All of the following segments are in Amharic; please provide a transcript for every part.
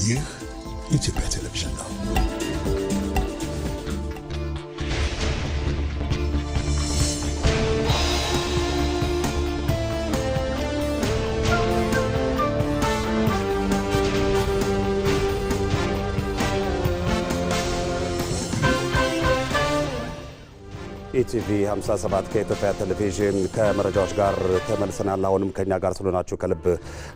ይህ የኢትዮጵያ ቴሌቪዥን ነው። ኢቲቪ 57 ከኢትዮጵያ ቴሌቪዥን ከመረጃዎች ጋር ተመልሰናል። አሁንም ከኛ ጋር ስለሆናችሁ ከልብ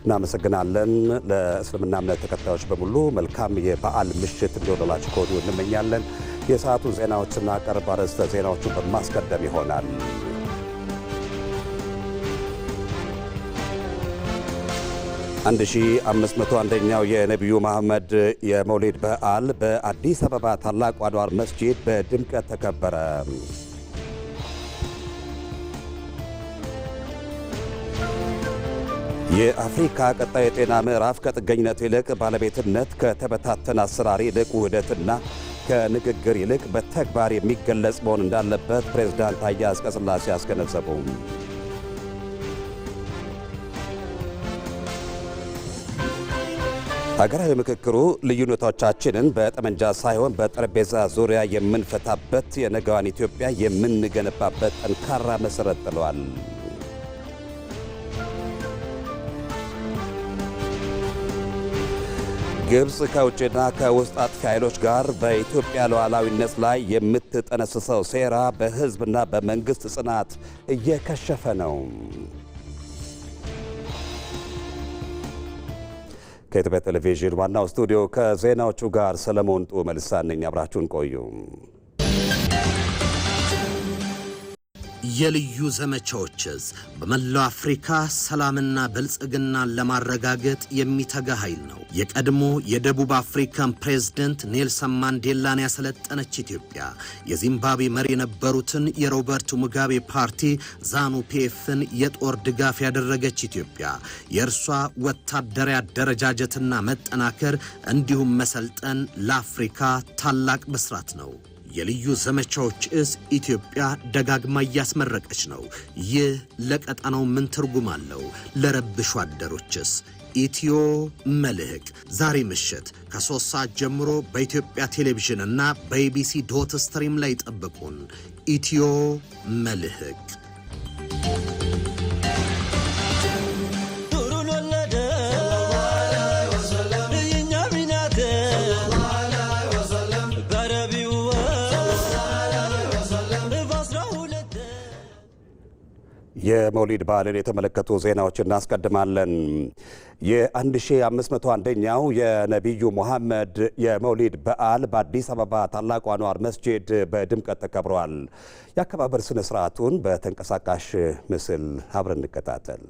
እናመሰግናለን። ለእስልምና እምነት ተከታዮች በሙሉ መልካም የበዓል ምሽት እንዲሆንላችሁ ከወዲሁ እንመኛለን። የሰዓቱን ዜናዎችና ቀርብ አርዕስተ ዜናዎቹን በማስቀደም ይሆናል። 1501ኛው የነቢዩ መሐመድ የመውሊድ በዓል በአዲስ አበባ ታላቁ አንዋር መስጂድ በድምቀት ተከበረ። የአፍሪካ ቀጣይ የጤና ምዕራፍ ከጥገኝነት ይልቅ ባለቤትነት፣ ከተበታተነ አሰራር ይልቅ ውህደትና ከንግግር ይልቅ በተግባር የሚገለጽ መሆን እንዳለበት ፕሬዝዳንት ታዬ አጽቀሥላሴ አስገነዘቡ። ሀገራዊ ምክክሩ ልዩነቶቻችንን በጠመንጃ ሳይሆን በጠረጴዛ ዙሪያ የምንፈታበት፣ የነገዋን ኢትዮጵያ የምንገነባበት ጠንካራ መሠረት ጥለዋል። ግብፅ ከውጭና ከውስጥ አጥፊ ኃይሎች ጋር በኢትዮጵያ ሉዓላዊነት ላይ የምትጠነስሰው ሴራ በሕዝብና በመንግሥት ጽናት እየከሸፈ ነው። ከኢትዮጵያ ቴሌቪዥን ዋናው ስቱዲዮ ከዜናዎቹ ጋር ሰለሞን ጡ መልሳ ነኝ። አብራችሁን ቆዩ። የልዩ ዘመቻዎችስ በመላው አፍሪካ ሰላምና ብልጽግናን ለማረጋገጥ የሚተጋ ኃይል ነው። የቀድሞ የደቡብ አፍሪካን ፕሬዝደንት ኔልሰን ማንዴላን ያሰለጠነች ኢትዮጵያ፣ የዚምባብዌ መሪ የነበሩትን የሮበርት ሙጋቤ ፓርቲ ዛኑ ፒኤፍን የጦር ድጋፍ ያደረገች ኢትዮጵያ፣ የእርሷ ወታደራዊ አደረጃጀትና መጠናከር እንዲሁም መሰልጠን ለአፍሪካ ታላቅ ብስራት ነው። የልዩ ዘመቻዎች እዝ ኢትዮጵያ ደጋግማ እያስመረቀች ነው። ይህ ለቀጠናው ምን ትርጉም አለው? ለረብሹ አደሮችስ? ኢትዮ መልሕቅ ዛሬ ምሽት ከ3 ሰዓት ጀምሮ በኢትዮጵያ ቴሌቪዥን እና በኢቢሲ ዶት ስትሪም ላይ ጠብቁን። ኢትዮ መልሕቅ የመውሊድ በዓልን የተመለከቱ ዜናዎች እናስቀድማለን። የ1501ኛው የነቢዩ ሙሐመድ የመውሊድ በዓል በአዲስ አበባ ታላቁ አንዋር መስጂድ በድምቀት ተከብሯል። የአከባበር ስነ ስርዓቱን በተንቀሳቃሽ ምስል አብረን እንከታተል።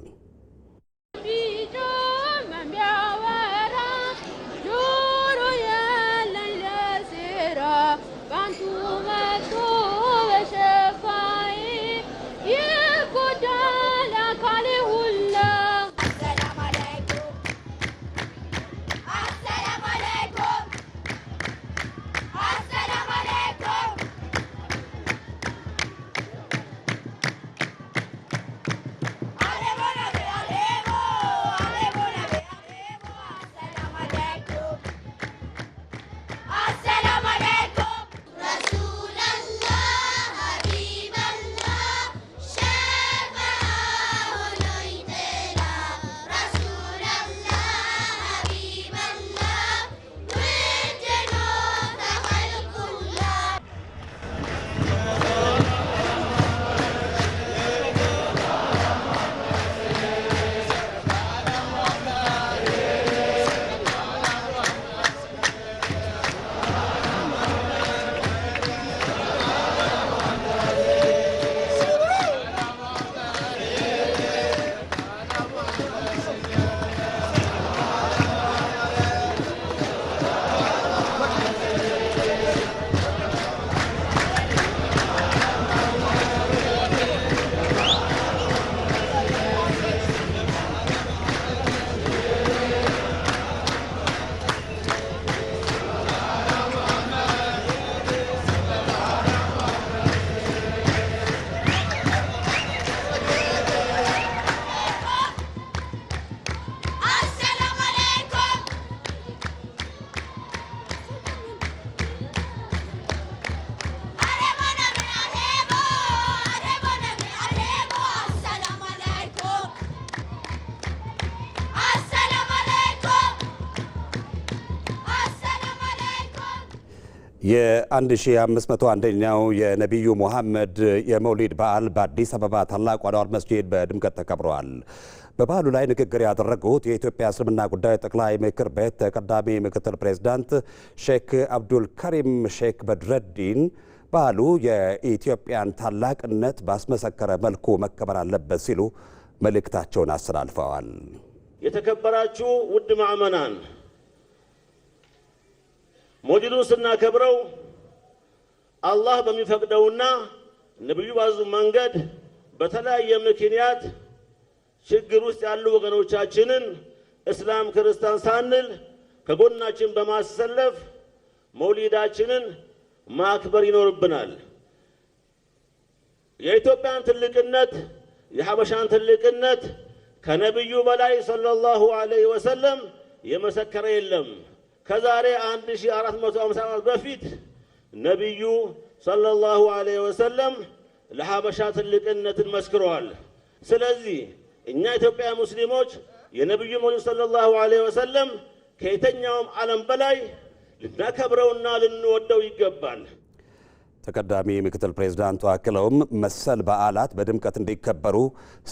የ1501ኛው የነቢዩ ሙሐመድ የመውሊድ በዓል በአዲስ አበባ ታላቁ አንዋር መስጂድ በድምቀት ተከብሯል። በበዓሉ ላይ ንግግር ያደረጉት የኢትዮጵያ እስልምና ጉዳዮች ጠቅላይ ምክር ቤት ተቀዳሚ ምክትል ፕሬዝዳንት ሼክ አብዱል ከሪም ሼክ በድረዲን በዓሉ የኢትዮጵያን ታላቅነት ባስመሰከረ መልኩ መከበር አለበት ሲሉ መልእክታቸውን አስተላልፈዋል። የተከበራችሁ ውድ ማዕመናን፣ መውሊዱን ስናከብረው አላህ በሚፈቅደውና ነብዩ ባዙ መንገድ በተለያየ ምክንያት ችግር ውስጥ ያሉ ወገኖቻችንን እስላም ክርስቲያን ሳንል ከጎናችን በማሰለፍ መውሊዳችንን ማክበር ይኖርብናል። የኢትዮጵያን ትልቅነት የሐበሻን ትልቅነት ከነብዩ በላይ ሰለላሁ ዐለይሂ ወሰለም የመሰከረ የለም። ከዛሬ 1450 ዓመት በፊት ነብዩ ሰለላሁ ዐለይሂ ወሰለም ለሐበሻ ትልቅነትን መስክረዋል። ስለዚህ እኛ ኢትዮጵያ ሙስሊሞች የነብዩ መውሊድ ሰለላሁ ዐለይሂ ወሰለም ከየትኛውም ዓለም በላይ ልናከብረውና ልንወደው ይገባል። ተቀዳሚ ምክትል ፕሬዝዳንቱ አክለውም መሰል በዓላት በድምቀት እንዲከበሩ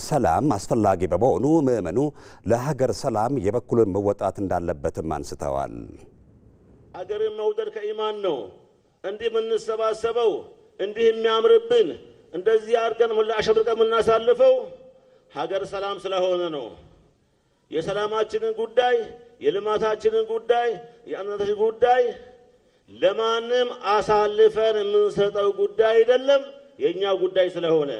ሰላም አስፈላጊ በመሆኑ ምዕመኑ ለሀገር ሰላም የበኩሉን መወጣት እንዳለበትም አንስተዋል። ሀገርን መውደድ ከኢማን ነው። እንዲህ የምንሰባሰበው እንዲህ የሚያምርብን እንደዚህ አድርገን አሸብርቀን የምናሳልፈው ሀገር ሰላም ስለሆነ ነው። የሰላማችንን ጉዳይ፣ የልማታችንን ጉዳይ፣ የአንድነታችንን ጉዳይ ለማንም አሳልፈን የምንሰጠው ጉዳይ አይደለም፣ የኛ ጉዳይ ስለሆነ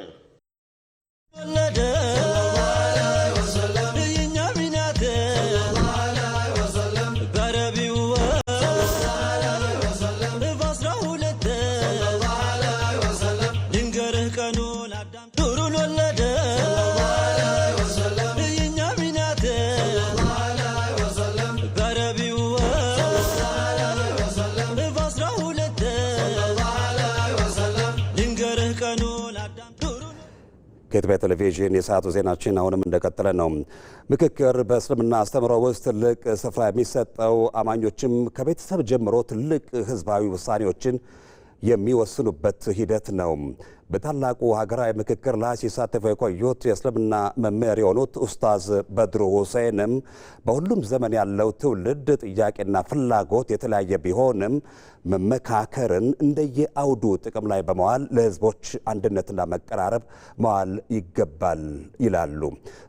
ከኢትዮጵያ ቴሌቪዥን የሰዓቱ ዜናችን አሁንም እንደቀጠለ ነው። ምክክር በእስልምና አስተምህሮ ውስጥ ትልቅ ስፍራ የሚሰጠው አማኞችም ከቤተሰብ ጀምሮ ትልቅ ህዝባዊ ውሳኔዎችን የሚወስኑበት ሂደት ነው። በታላቁ ሀገራዊ ምክክር ላይ ሲሳተፉ የቆዩት የእስልምና መምህር የሆኑት ኡስታዝ በድሩ ሁሴንም በሁሉም ዘመን ያለው ትውልድ ጥያቄና ፍላጎት የተለያየ ቢሆንም መመካከርን እንደየአውዱ ጥቅም ላይ በመዋል ለህዝቦች አንድነትና መቀራረብ መዋል ይገባል ይላሉ።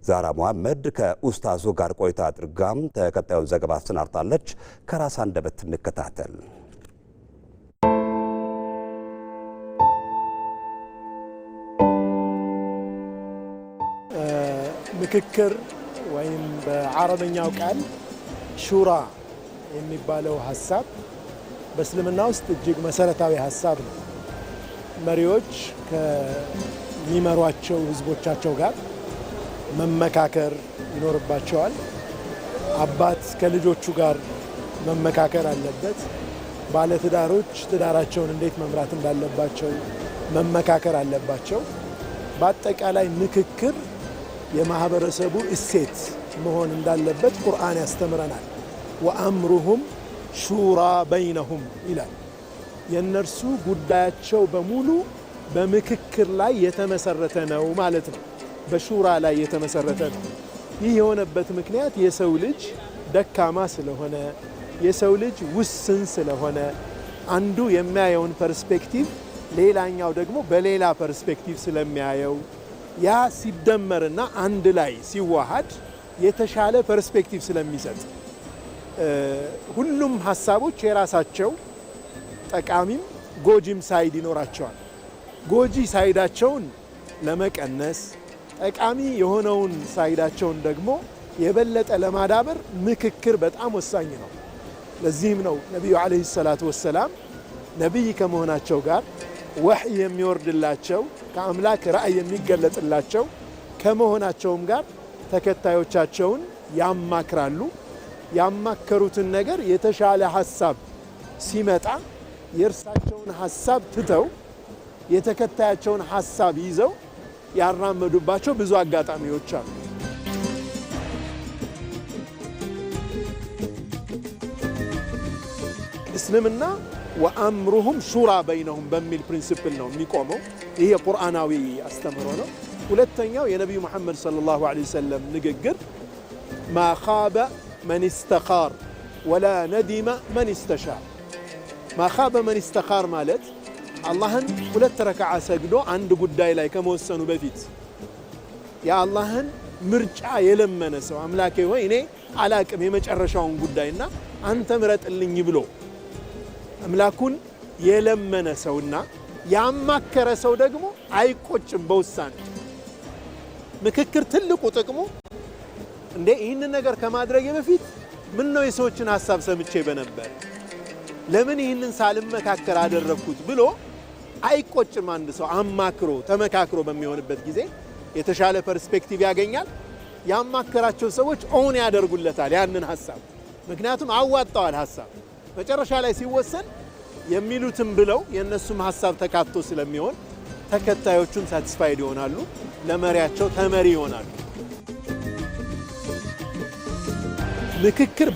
ዛራ መሐመድ ከኡስታዙ ጋር ቆይታ አድርጋም ተከታዩን ዘገባ አሰናድታለች። ከራስ አንደበት እንከታተል። ምክክር ወይም በአረበኛው ቃል ሹራ የሚባለው ሐሳብ በእስልምና ውስጥ እጅግ መሰረታዊ ሐሳብ ነው። መሪዎች ከሚመሯቸው ህዝቦቻቸው ጋር መመካከር ይኖርባቸዋል። አባት ከልጆቹ ጋር መመካከር አለበት። ባለትዳሮች ትዳራቸውን እንዴት መምራት እንዳለባቸው መመካከር አለባቸው። በአጠቃላይ ምክክር የማህበረሰቡ እሴት መሆን እንዳለበት ቁርአን ያስተምረናል። ወአምሩሁም ሹራ በይነሁም ይላል። የእነርሱ ጉዳያቸው በሙሉ በምክክር ላይ የተመሰረተ ነው ማለት ነው። በሹራ ላይ የተመሰረተ ነው። ይህ የሆነበት ምክንያት የሰው ልጅ ደካማ ስለሆነ፣ የሰው ልጅ ውስን ስለሆነ፣ አንዱ የሚያየውን ፐርስፔክቲቭ ሌላኛው ደግሞ በሌላ ፐርስፔክቲቭ ስለሚያየው ያ ሲደመርና አንድ ላይ ሲዋሃድ የተሻለ ፐርስፔክቲቭ ስለሚሰጥ ሁሉም ሀሳቦች የራሳቸው ጠቃሚም ጎጂም ሳይድ ይኖራቸዋል። ጎጂ ሳይዳቸውን ለመቀነስ ጠቃሚ የሆነውን ሳይዳቸውን ደግሞ የበለጠ ለማዳበር ምክክር በጣም ወሳኝ ነው። ለዚህም ነው ነቢዩ ዓለይሂ ሰላቱ ወሰላም ነቢይ ከመሆናቸው ጋር ወሕይ የሚወርድላቸው ከአምላክ ራእይ የሚገለጥላቸው ከመሆናቸውም ጋር ተከታዮቻቸውን ያማክራሉ። ያማከሩትን ነገር የተሻለ ሐሳብ ሲመጣ የእርሳቸውን ሐሳብ ትተው የተከታያቸውን ሐሳብ ይዘው ያራመዱባቸው ብዙ አጋጣሚዎች አሉ። እስልምና ወአምሩሁም ሹራ በይነሁም በሚል ፕሪንሲፕል ነው የሚቆመው። ይህ የቁርአናዊ አስተምሮ ነው። ሁለተኛው የነቢዩ መሐመድ ሰለላሁ ዐለይሂ ወሰለም ንግግር ማ ኻበ መን ኢስተኻር ወላ ነዲመ መን ኢስተሻር። ማ ኻበ መን ኢስተኻር ማለት አላህን 2 ረክዓ ሰግዶ አንድ ጉዳይ ላይ ከመወሰኑ በፊት የአላህን ምርጫ የለመነ ሰው አምላኬ ሆይ እኔ አላቅም የመጨረሻውን ጉዳይና አንተ ምረጥልኝ ብሎ አምላኩን የለመነ ሰውና ያማከረ ሰው ደግሞ አይቆጭም በውሳኔ። ምክክር ትልቁ ጥቅሙ እንዴ ይህንን ነገር ከማድረግ በፊት ምን ነው የሰዎችን ሐሳብ ሰምቼ በነበር ለምን ይህንን ሳልመካከር አደረኩት ብሎ አይቆጭም። አንድ ሰው አማክሮ ተመካክሮ በሚሆንበት ጊዜ የተሻለ ፐርስፔክቲቭ ያገኛል። ያማከራቸው ሰዎች ኦን ያደርጉለታል ያንን ሐሳብ፣ ምክንያቱም አዋጣዋል ሐሳብ። መጨረሻ ላይ ሲወሰን የሚሉትም ብለው የነሱም ሐሳብ ተካቶ ስለሚሆን ተከታዮቹም ሳቲስፋይድ ይሆናሉ፣ ለመሪያቸው ተመሪ ይሆናሉ። ምክክር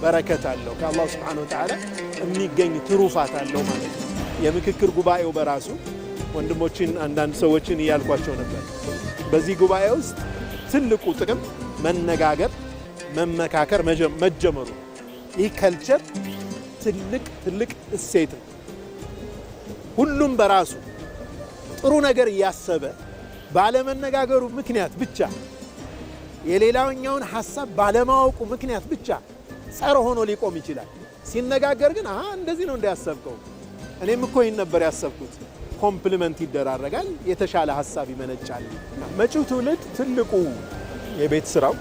በረከት አለው ከአላህ Subhanahu Wa Ta'ala የሚገኝ ትሩፋት አለው ማለት ነው። የምክክር ጉባኤው በራሱ ወንድሞችን አንዳንድ ሰዎችን እያልኳቸው ነበር። በዚህ ጉባኤ ውስጥ ትልቁ ጥቅም መነጋገር፣ መመካከር መጀመሩ። ይህ ከልቸር ትልቅ እሴት ነው። ሁሉም በራሱ ጥሩ ነገር እያሰበ ባለመነጋገሩ ምክንያት ብቻ የሌላኛውን ሐሳብ ባለማወቁ ምክንያት ብቻ ጸር ሆኖ ሊቆም ይችላል። ሲነጋገር ግን እንደዚህ ነው እንዳያሰብከው እኔም እኮ ይሄን ነበር ያሰብኩት፣ ኮምፕሊመንት ይደራረጋል፣ የተሻለ ሐሳብ ይመነጫል። መጪው ትውልድ ትልቁ የቤት ስራው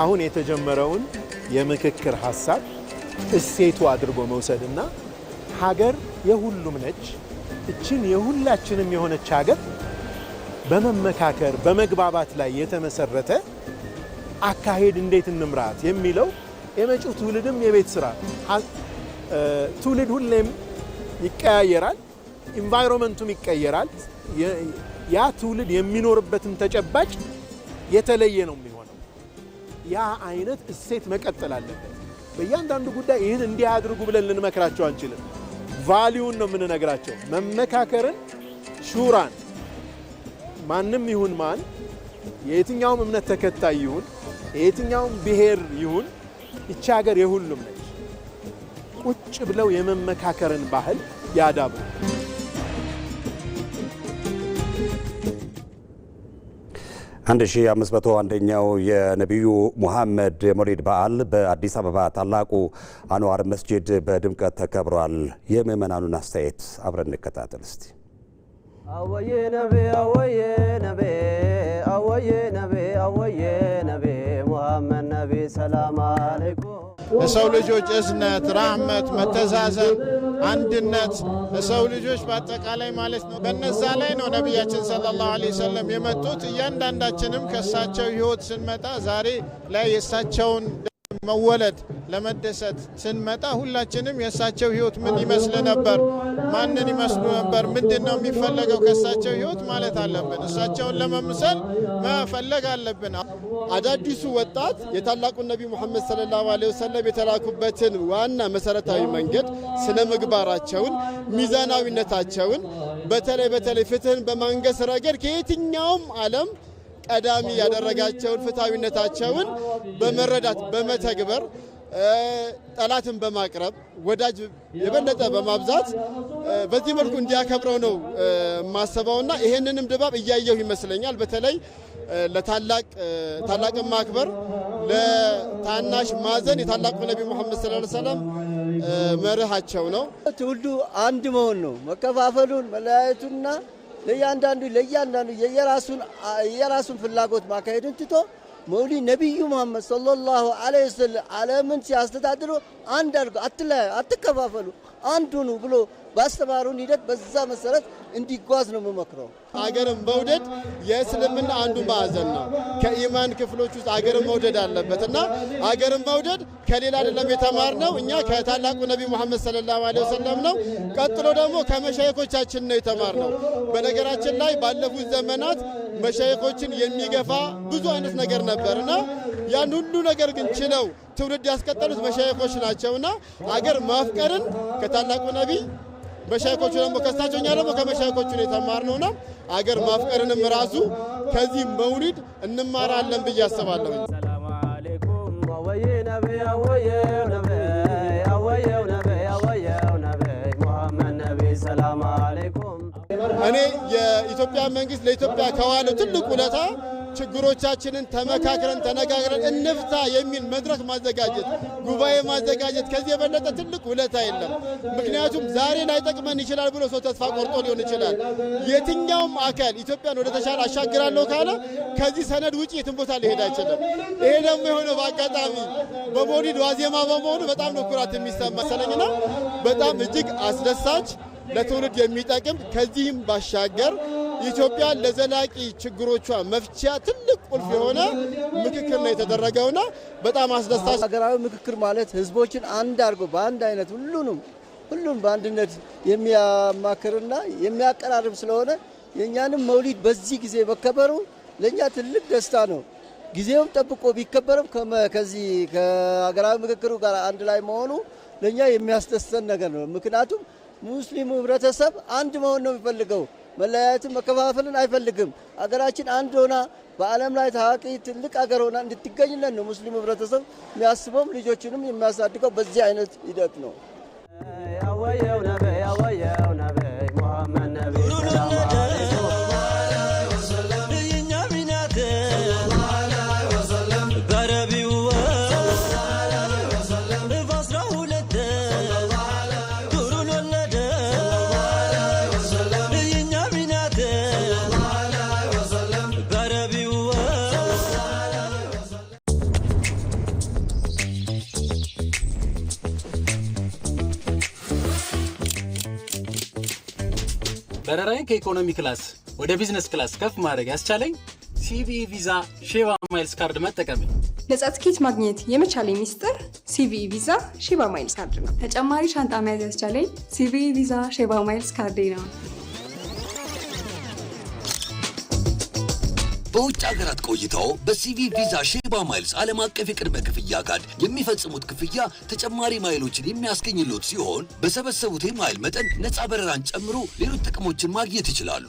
አሁን የተጀመረውን የምክክር ሐሳብ እሴቱ አድርጎ መውሰድና ሀገር የሁሉም ነች፣ እችን የሁላችንም የሆነች ሀገር በመመካከር በመግባባት ላይ የተመሰረተ አካሄድ እንዴት እንምራት የሚለው የመጪው ትውልድም የቤት ስራ። ትውልድ ሁሌም ይቀያየራል፣ ኢንቫይሮንመንቱም ይቀየራል። ያ ትውልድ የሚኖርበትም ተጨባጭ የተለየ ነው የሚሆነው። ያ አይነት እሴት መቀጠል አለበት። በእያንዳንዱ ጉዳይ ይህን እንዲህ አድርጉ ብለን ልንመክራቸው አንችልም። ቫሊዩን ነው የምንነግራቸው። መመካከርን፣ ሹራን ማንም ይሁን ማን የየትኛውም እምነት ተከታይ ይሁን የየትኛውም ብሔር ይሁን እቺ ሀገር የሁሉም ነች። ቁጭ ብለው የመመካከርን ባህል ያዳብሩ። 1501ኛው የነቢዩ ሙሐመድ የመውሊድ በዓል በአዲስ አበባ ታላቁ አንዋር መስጂድ በድምቀት ተከብሯል። የምእመናኑን አስተያየት አብረን እንከታተል እስቲ። አወየ ነቢ አወየ ነቢ አወየ ነቢ አወየ ነቢ ሙሐመድ ነቢ ሰላም አለይኩም። ለሰው ልጆች እዝነት፣ ራህመት፣ መተዛዘን፣ አንድነት ለሰው ልጆች በአጠቃላይ ማለት ነው። በነዛ ላይ ነው ነቢያችን ሰለላሁ ዐለይሂ ወሰለም የመጡት። እያንዳንዳችንም ከእሳቸው ህይወት ስንመጣ ዛሬ ላይ የእሳቸውን መወለድ ለመደሰት ስንመጣ ሁላችንም የእሳቸው ህይወት ምን ይመስል ነበር፣ ማንን ይመስሉ ነበር፣ ምንድነው የሚፈለገው ከእሳቸው ህይወት ማለት አለብን። እሳቸውን ለመምሰል መፈለግ አለብን። አዳዲሱ ወጣት የታላቁ ነብይ መሐመድ ሰለላሁ ዐለይሂ ወሰለም የተላኩበትን ዋና መሰረታዊ መንገድ፣ ስነ ምግባራቸውን፣ ሚዛናዊነታቸውን በተለይ ፍትህን በማንገስ ረገድ ከየትኛውም ዓለም ቀዳሚ ያደረጋቸውን ፍትሃዊነታቸውን በመረዳት በመተግበር ጠላትን በማቅረብ ወዳጅ የበለጠ በማብዛት በዚህ መልኩ እንዲያከብረው ነው ማሰባውና ይሄንንም ድባብ እያየሁ ይመስለኛል። በተለይ ለታላቅን ማክበር ለታናሽ ማዘን የታላቁ ነብይ መሐመድ ሰለላሁ ዐለይሂ ወሰለም መርሃቸው ነው። ትውልዱ አንድ መሆን ነው። መከፋፈሉን መለያየቱና ለእያንዳንዱ የየራሱን ፍላጎት ማካሄዱን ትቶ መውሊድ ነቢዩ መሐመድ ሰለላሁ ዐለይሂ ወሰለም ዓለምን ሲያስተዳድሩ አንድ አድርጎ አትከፋፈሉ፣ አንድ ሁኑ ብሎ ባስተማሩን ሂደት በዛ መሰረት እንዲጓዝ ነው የምመክረው። አገርን መውደድ የእስልምና አንዱ ማዕዘን ነው። ከኢማን ክፍሎች ውስጥ አገርን መውደድ አለበትና አገርን መውደድ ከሌላ አይደለም የተማርነው እኛ ከታላቁ ነብይ መሐመድ ሰለላሁ ዐለይሂ ወሰለም ነው። ቀጥሎ ደግሞ ከመሻይኾቻችን ነው የተማርነው። በነገራችን ላይ ባለፉት ዘመናት መሻይኾችን የሚገፋ ብዙ አይነት ነገር ነበርና ያን ሁሉ ነገር ግን ችለው ትውልድ ያስቀጠሉት መሻይኾች ናቸውና አገር ማፍቀርን ከታላቁ ነብይ መሻይኾቹ ደግሞ ከሳቸውኛ ደግሞ ከመሻይኾቹ ነው የተማርነውና አገር ማፍቀርንም ራሱ ከዚህ መውሊድ እንማራለን ብዬ አስባለሁ። ሰላም አለይኩም ወየ ነብይ ወየ ነብይ ወየ ነብይ ወየ ነብይ ሙሐመድ ነብይ ሰላም አለይኩም። እኔ የኢትዮጵያ መንግስት ለኢትዮጵያ ከዋለው ትልቅ ውለታ ችግሮቻችንን ተመካክረን ተነጋግረን እንፍታ የሚል መድረክ ማዘጋጀት ጉባኤ ማዘጋጀት ከዚህ የበለጠ ትልቅ ውለታ የለም። ምክንያቱም ዛሬ ላይጠቅመን ይችላል ብሎ ሰው ተስፋ ቆርጦ ሊሆን ይችላል። የትኛውም አካል ኢትዮጵያን ወደ ተሻለ አሻግራለሁ ካለ ከዚህ ሰነድ ውጪ የትም ቦታ ሊሄድ አይችልም። ይሄ ደግሞ የሆነው በአጋጣሚ በመውሊድ ዋዜማ በመሆኑ በጣም ነው ኩራት የሚሰማ ሰለኝና በጣም እጅግ አስደሳች ለትውልድ የሚጠቅም ከዚህም ባሻገር ኢትዮጵያ ለዘላቂ ችግሮቿ መፍቻ ትልቅ ቁልፍ የሆነ ምክክር ነው የተደረገውና በጣም አስደሳች ሀገራዊ ምክክር ማለት ህዝቦችን አንድ አድርጎ በአንድ አይነት ሁሉም በአንድነት የሚያማክርና የሚያቀራርብ ስለሆነ የኛንም መውሊድ በዚህ ጊዜ መከበሩ ለኛ ትልቅ ደስታ ነው። ጊዜውም ጠብቆ ቢከበርም ከዚህ ከሀገራዊ ምክክሩ ጋር አንድ ላይ መሆኑ ለኛ የሚያስደስተን ነገር ነው። ምክንያቱም ሙስሊሙ ህብረተሰብ አንድ መሆን ነው የሚፈልገው። መለያየትን መከፋፈልን አይፈልግም። አገራችን አንድ ሆና በዓለም ላይ ታዋቂ ትልቅ አገር ሆና እንድትገኝለን ነው ሙስሊሙ ህብረተሰብ የሚያስበው። ልጆችንም የሚያሳድገው በዚህ አይነት ሂደት ነው። ያወየው ነብይ ያወየው ነብይ ሙሐመድ ነብይ ሰላም አለይኩም ወሰለም የኛ ሚናት በረቢው በረራዬን ከኢኮኖሚ ክላስ ወደ ቢዝነስ ክላስ ከፍ ማድረግ ያስቻለኝ ሲቪኢ ቪዛ ሼባ ማይልስ ካርድ መጠቀም ነው። ነፃ ትኬት ማግኘት የመቻሌ ሚስጥር ሲቪኢ ቪዛ ሼባ ማይልስ ካርድ ነው። ተጨማሪ ሻንጣ መያዝ ያስቻለኝ ሲቪኢ ቪዛ ሼባ ማይልስ ካርድ ነው። በውጭ ሀገራት ቆይታው በሲቪኢ ቪዛ ሼባ ማይልስ ዓለም አቀፍ የቅድመ ክፍያ ካርድ የሚፈጽሙት ክፍያ ተጨማሪ ማይሎችን የሚያስገኝሎት ሲሆን በሰበሰቡት የማይል መጠን ነፃ በረራን ጨምሮ ሌሎች ጥቅሞችን ማግኘት ይችላሉ።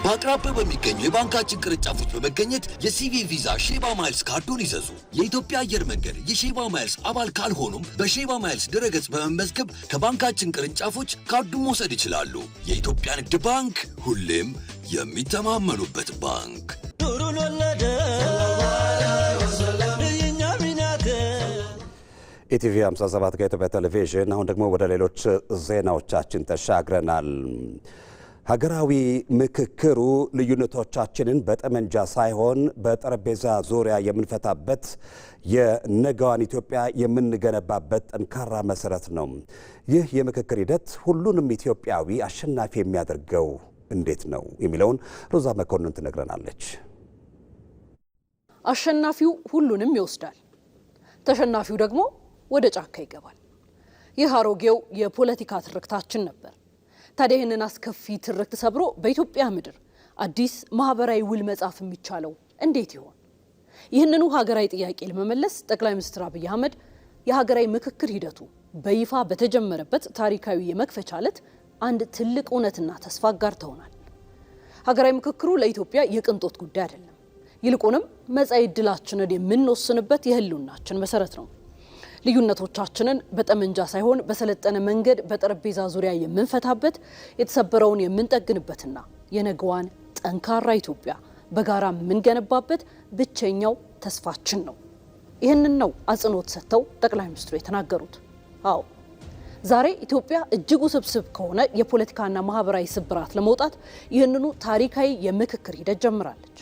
በአቅራቢያው በሚገኙ የባንካችን ቅርንጫፎች በመገኘት የሲቪኢ ቪዛ ሼባ ማይልስ ካርዱን ይዘዙ። የኢትዮጵያ አየር መንገድ የሼባ ማይልስ አባል ካልሆኑም በሼባ ማይልስ ድረገጽ በመመዝገብ ከባንካችን ቅርንጫፎች ካርዱን መውሰድ ይችላሉ። የኢትዮጵያ ንግድ ባንክ ሁሌም የሚተማመኑበት ባንክ። ኑሩን ወለደ የኛ ሚናት ኢቲቪ 57 ከኢትዮጵያ ቴሌቪዥን። አሁን ደግሞ ወደ ሌሎች ዜናዎቻችን ተሻግረናል። ሀገራዊ ምክክሩ ልዩነቶቻችንን በጠመንጃ ሳይሆን በጠረጴዛ ዙሪያ የምንፈታበት የነገዋን ኢትዮጵያ የምንገነባበት ጠንካራ መሰረት ነው። ይህ የምክክር ሂደት ሁሉንም ኢትዮጵያዊ አሸናፊ የሚያደርገው እንዴት ነው የሚለውን ሮዛ መኮንን ትነግረናለች። አሸናፊው ሁሉንም ይወስዳል፣ ተሸናፊው ደግሞ ወደ ጫካ ይገባል። ይህ አሮጌው የፖለቲካ ትርክታችን ነበር። ታዲያ ይህንን አስከፊ ትርክት ሰብሮ በኢትዮጵያ ምድር አዲስ ማህበራዊ ውል መጻፍ የሚቻለው እንዴት ይሆን? ይህንኑ ሀገራዊ ጥያቄ ለመመለስ ጠቅላይ ሚኒስትር አብይ አህመድ የሀገራዊ ምክክር ሂደቱ በይፋ በተጀመረበት ታሪካዊ የመክፈቻ ዕለት አንድ ትልቅ እውነትና ተስፋ አጋርተውናል። ሀገራዊ ምክክሩ ለኢትዮጵያ የቅንጦት ጉዳይ አይደለም፣ ይልቁንም መጻኢ ዕድላችንን የምንወስንበት የህልውናችን መሰረት ነው። ልዩነቶቻችንን በጠመንጃ ሳይሆን በሰለጠነ መንገድ በጠረጴዛ ዙሪያ የምንፈታበት፣ የተሰበረውን የምንጠግንበትና የነገዋን ጠንካራ ኢትዮጵያ በጋራ የምንገነባበት ብቸኛው ተስፋችን ነው። ይህንን ነው አጽንኦት ሰጥተው ጠቅላይ ሚኒስትሩ የተናገሩት። አዎ ዛሬ ኢትዮጵያ እጅግ ውስብስብ ከሆነ የፖለቲካና ማህበራዊ ስብራት ለመውጣት ይህንኑ ታሪካዊ የምክክር ሂደት ጀምራለች።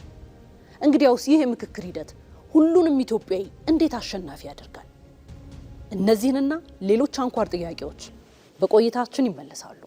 እንግዲያውስ ይህ የምክክር ሂደት ሁሉንም ኢትዮጵያዊ እንዴት አሸናፊ ያደርጋል? እነዚህንና ሌሎች አንኳር ጥያቄዎች በቆይታችን ይመለሳሉ።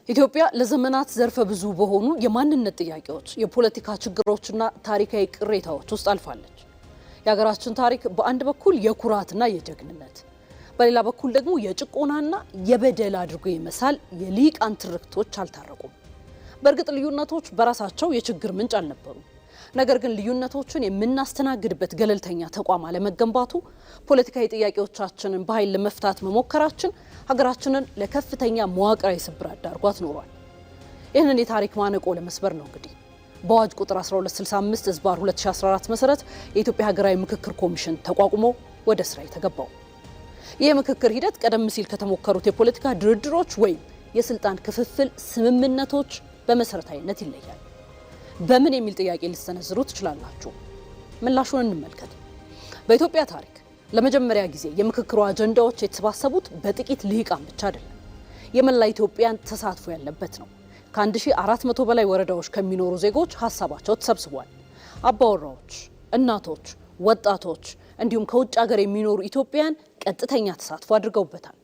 ኢትዮጵያ ለዘመናት ዘርፈ ብዙ በሆኑ የማንነት ጥያቄዎች፣ የፖለቲካ ችግሮችና ታሪካዊ ቅሬታዎች ውስጥ አልፋለች። የሀገራችን ታሪክ በአንድ በኩል የኩራትና የጀግንነት፣ በሌላ በኩል ደግሞ የጭቆናና የበደል አድርጎ የመሳል የሊቃን ትርክቶች አልታረቁም። በእርግጥ ልዩነቶች በራሳቸው የችግር ምንጭ አልነበሩም። ነገር ግን ልዩነቶችን የምናስተናግድበት ገለልተኛ ተቋም አለመገንባቱ፣ ፖለቲካዊ ጥያቄዎቻችንን በኃይል ለመፍታት መሞከራችን ሀገራችንን ለከፍተኛ መዋቅራዊ ስብራት ዳርጓት ኖሯል። ይህንን የታሪክ ማነቆ ለመስበር ነው እንግዲህ በአዋጅ ቁጥር 1265/2014 መሰረት የኢትዮጵያ ሀገራዊ ምክክር ኮሚሽን ተቋቁሞ ወደ ስራ የተገባው። ይህ ምክክር ሂደት ቀደም ሲል ከተሞከሩት የፖለቲካ ድርድሮች ወይም የስልጣን ክፍፍል ስምምነቶች በመሰረታዊነት ይለያል። በምን የሚል ጥያቄ ሊሰነዝሩ ትችላላችሁ? ምላሹን እንመልከት። በኢትዮጵያ ታሪክ ለመጀመሪያ ጊዜ የምክክሩ አጀንዳዎች የተሰባሰቡት በጥቂት ልሂቃን ብቻ አይደለም። የመላ ኢትዮጵያን ተሳትፎ ያለበት ነው። ከ1400 በላይ ወረዳዎች ከሚኖሩ ዜጎች ሀሳባቸው ተሰብስቧል። አባወራዎች፣ እናቶች፣ ወጣቶች እንዲሁም ከውጭ ሀገር የሚኖሩ ኢትዮጵያን ቀጥተኛ ተሳትፎ አድርገውበታል።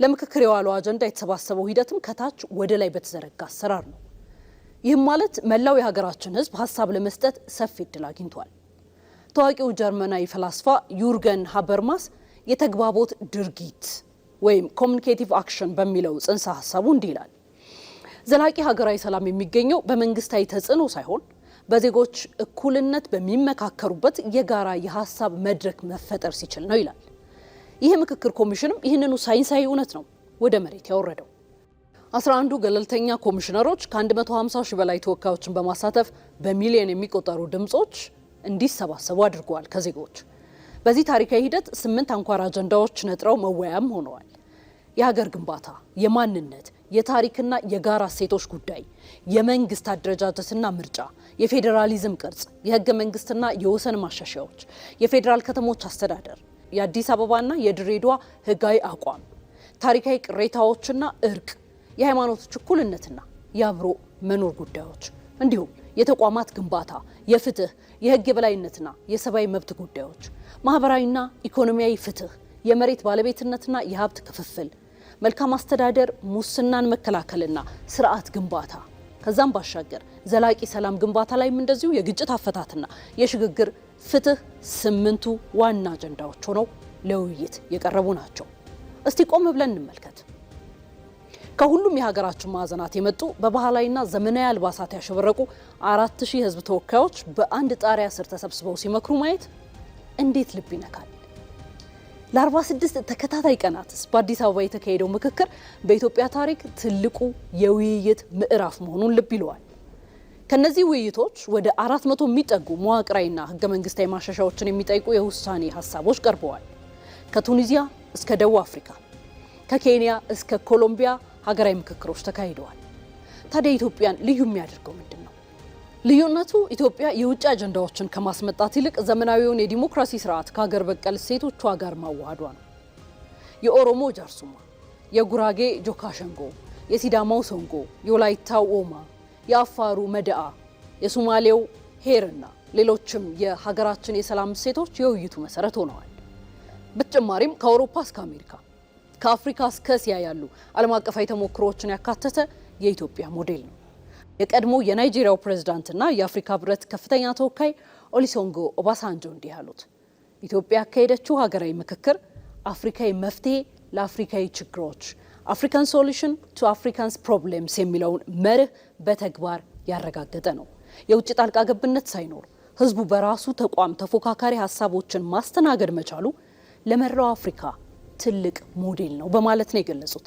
ለምክክር የዋለው አጀንዳ የተሰባሰበው ሂደትም ከታች ወደ ላይ በተዘረጋ አሰራር ነው። ይህም ማለት መላው የሀገራችን ሕዝብ ሀሳብ ለመስጠት ሰፊ እድል አግኝቷል። ታዋቂው ጀርመናዊ ፈላስፋ ዩርገን ሃበርማስ የተግባቦት ድርጊት ወይም ኮሚኒኬቲቭ አክሽን በሚለው ጽንሰ ሀሳቡ እንዲህ ይላል። ዘላቂ ሀገራዊ ሰላም የሚገኘው በመንግስታዊ ተጽዕኖ ሳይሆን በዜጎች እኩልነት በሚመካከሩበት የጋራ የሀሳብ መድረክ መፈጠር ሲችል ነው ይላል። ይህ ምክክር ኮሚሽንም ይህንኑ ሳይንሳዊ እውነት ነው ወደ መሬት ያወረደው። 11ዱ ገለልተኛ ኮሚሽነሮች ከ150 ሺህ በላይ ተወካዮችን በማሳተፍ በሚሊዮን የሚቆጠሩ ድምጾች እንዲሰባሰቡ አድርገዋል ከዜጎች። በዚህ ታሪካዊ ሂደት 8 አንኳር አጀንዳዎች ነጥረው መወያያም ሆነዋል። የሀገር ግንባታ፣ የማንነት፣ የታሪክና የጋራ እሴቶች ጉዳይ፣ የመንግስት አደረጃጀትና ምርጫ፣ የፌዴራሊዝም ቅርጽ፣ የህገ መንግስትና የወሰን ማሻሻያዎች፣ የፌዴራል ከተሞች አስተዳደር፣ የአዲስ አበባና የድሬዳዋ ህጋዊ አቋም፣ ታሪካዊ ቅሬታዎችና እርቅ፣ የሃይማኖቶች እኩልነትና የአብሮ መኖር ጉዳዮች እንዲሁም የተቋማት ግንባታ፣ የፍትህ፣ የህግ የበላይነትና የሰብአዊ መብት ጉዳዮች፣ ማህበራዊና ኢኮኖሚያዊ ፍትህ፣ የመሬት ባለቤትነትና የሀብት ክፍፍል፣ መልካም አስተዳደር፣ ሙስናን መከላከልና ስርዓት ግንባታ፣ ከዛም ባሻገር ዘላቂ ሰላም ግንባታ ላይም እንደዚሁ የግጭት አፈታትና የሽግግር ፍትህ 8ቱ ዋና አጀንዳዎች ሆነው ለውይይት የቀረቡ ናቸው። እስቲ ቆም ብለን እንመልከት። ከሁሉም የሀገራችን ማዕዘናት የመጡ በባህላዊና ዘመናዊ አልባሳት ያሸበረቁ 4000 ህዝብ ተወካዮች በአንድ ጣሪያ ስር ተሰብስበው ሲመክሩ ማየት እንዴት ልብ ይነካል። ለ46 ተከታታይ ቀናትስ በአዲስ አበባ የተካሄደው ምክክር በኢትዮጵያ ታሪክ ትልቁ የውይይት ምዕራፍ መሆኑን ልብ ይለዋል። ከነዚህ ውይይቶች ወደ 400 የሚጠጉ መዋቅራዊና ህገ መንግስታዊ ማሻሻያዎችን የሚጠይቁ የውሳኔ ሀሳቦች ቀርበዋል። ከቱኒዚያ እስከ ደቡብ አፍሪካ፣ ከኬንያ እስከ ኮሎምቢያ ሀገራዊ ምክክሮች ተካሂደዋል። ታዲያ ኢትዮጵያን ልዩ የሚያደርገው ምንድን ነው? ልዩነቱ ኢትዮጵያ የውጭ አጀንዳዎችን ከማስመጣት ይልቅ ዘመናዊውን የዲሞክራሲ ስርዓት ከሀገር በቀል እሴቶቿ ጋር ማዋሃዷ ነው። የኦሮሞ ጃርሱማ፣ የጉራጌ ጆካሸንጎ፣ የሲዳማው ሶንጎ፣ የወላይታው ኦማ፣ የአፋሩ መደአ፣ የሶማሌው ሄርና ሌሎችም የሀገራችን የሰላም እሴቶች የውይይቱ መሰረት ሆነዋል። በተጨማሪም ከአውሮፓ እስከ አሜሪካ፣ ከአፍሪካ እስከ እስያ ያሉ ዓለም አቀፋዊ ተሞክሮዎችን ያካተተ የኢትዮጵያ ሞዴል ነው። የቀድሞ የናይጄሪያው ፕሬዝዳንትና የአፍሪካ ህብረት ከፍተኛ ተወካይ ኦሉሴጉን ኦባሳንጆ እንዲህ ያሉት፣ ኢትዮጵያ ያካሄደችው ሀገራዊ ምክክር አፍሪካዊ መፍትሄ ለአፍሪካዊ ችግሮች፣ አፍሪካን ሶሉሽን ቱ አፍሪካንስ ፕሮብሌምስ የሚለውን መርህ በተግባር ያረጋገጠ ነው። የውጭ ጣልቃ ገብነት ሳይኖር ህዝቡ በራሱ ተቋም ተፎካካሪ ሀሳቦችን ማስተናገድ መቻሉ ለመላው አፍሪካ ትልቅ ሞዴል ነው በማለት ነው የገለጹት።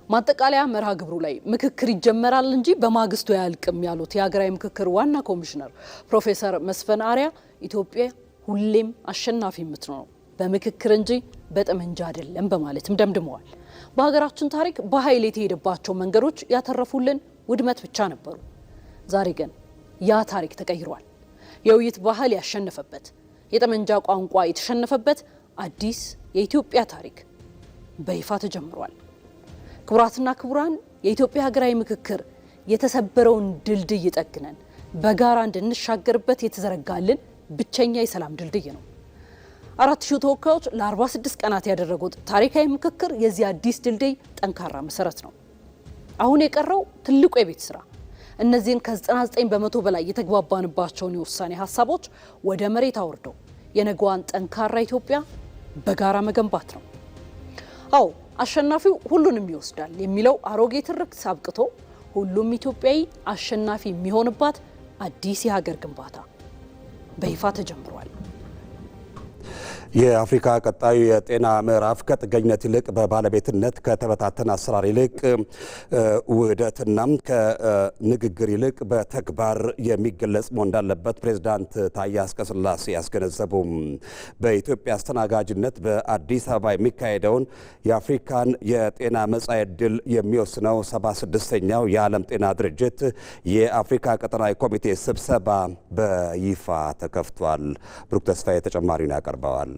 ማጠቃለያ መርሃ ግብሩ ላይ ምክክር ይጀመራል እንጂ በማግስቱ ያልቅም ያሉት የሀገራዊ ምክክር ዋና ኮሚሽነር ፕሮፌሰር መስፍን አርአያ ኢትዮጵያ ሁሌም አሸናፊ የምትሆነው በምክክር እንጂ በጠመንጃ አይደለም በማለትም ደምድመዋል። በሀገራችን ታሪክ በኃይል የተሄደባቸው መንገዶች ያተረፉልን ውድመት ብቻ ነበሩ። ዛሬ ግን ያ ታሪክ ተቀይሯል። የውይይት ባህል ያሸነፈበት፣ የጠመንጃ ቋንቋ የተሸነፈበት አዲስ የኢትዮጵያ ታሪክ በይፋ ተጀምሯል። ክቡራትና ክቡራን፣ የኢትዮጵያ ሀገራዊ ምክክር የተሰበረውን ድልድይ ጠግነን በጋራ እንድንሻገርበት የተዘረጋልን ብቸኛ የሰላም ድልድይ ነው። 4000 ተወካዮች ለ46 ቀናት ያደረጉት ታሪካዊ ምክክር የዚህ አዲስ ድልድይ ጠንካራ መሰረት ነው። አሁን የቀረው ትልቁ የቤት ስራ እነዚህን ከ99 በመቶ በላይ የተግባባንባቸውን የውሳኔ ሀሳቦች ወደ መሬት አውርደው የነገዋን ጠንካራ ኢትዮጵያ በጋራ መገንባት ነው። አዎ አሸናፊው ሁሉንም ይወስዳል የሚለው አሮጌ ትርክት አብቅቶ ሁሉም ኢትዮጵያዊ አሸናፊ የሚሆንባት አዲስ የሀገር ግንባታ በይፋ ተጀምሯል። የአፍሪካ ቀጣዩ የጤና ምዕራፍ ከጥገኝነት ይልቅ በባለቤትነት ከተበታተነ አሰራር ይልቅ ውህደትና ከንግግር ይልቅ በተግባር የሚገለጽ መሆን እንዳለበት ፕሬዝዳንት ታዬ አጽቀሥላሴ ያስገነዘቡም። በኢትዮጵያ አስተናጋጅነት በአዲስ አበባ የሚካሄደውን የአፍሪካን የጤና መጻኢ ዕድል የሚወስነው 76ኛው የዓለም ጤና ድርጅት የአፍሪካ ቀጠናዊ ኮሚቴ ስብሰባ በይፋ ተከፍቷል። ብሩክ ተስፋዬ ተጨማሪውን ያቀርበዋል።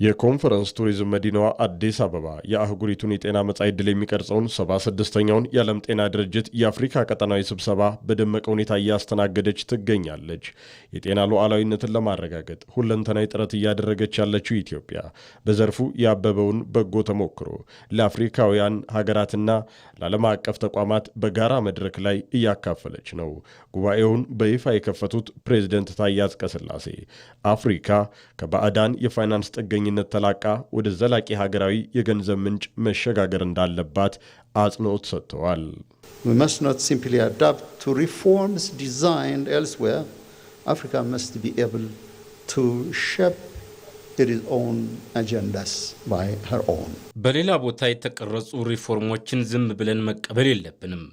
የኮንፈረንስ ቱሪዝም መዲናዋ አዲስ አበባ የአህጉሪቱን የጤና መጻኢ ዕድል የሚቀርጸውን 76ኛውን የዓለም ጤና ድርጅት የአፍሪካ ቀጠናዊ ስብሰባ በደመቀ ሁኔታ እያስተናገደች ትገኛለች። የጤና ሉዓላዊነትን ለማረጋገጥ ሁለንተናዊ ጥረት እያደረገች ያለችው ኢትዮጵያ በዘርፉ ያበበውን በጎ ተሞክሮ ለአፍሪካውያን ሀገራትና ለዓለም አቀፍ ተቋማት በጋራ መድረክ ላይ እያካፈለች ነው። ጉባኤውን በይፋ የከፈቱት ፕሬዝደንት ታዬ አጽቀሥላሴ አፍሪካ ከባዕዳን የፋይናንስ ጥገኝነት ተላቃ ወደ ዘላቂ ሀገራዊ የገንዘብ ምንጭ መሸጋገር እንዳለባት አጽንኦት ሰጥተዋል። We must not simply adapt to reforms designed elsewhere. Africa must be able to shape its own agendas by her own. በሌላ ቦታ የተቀረጹ ሪፎርሞችን ዝም ብለን መቀበል የለብንም።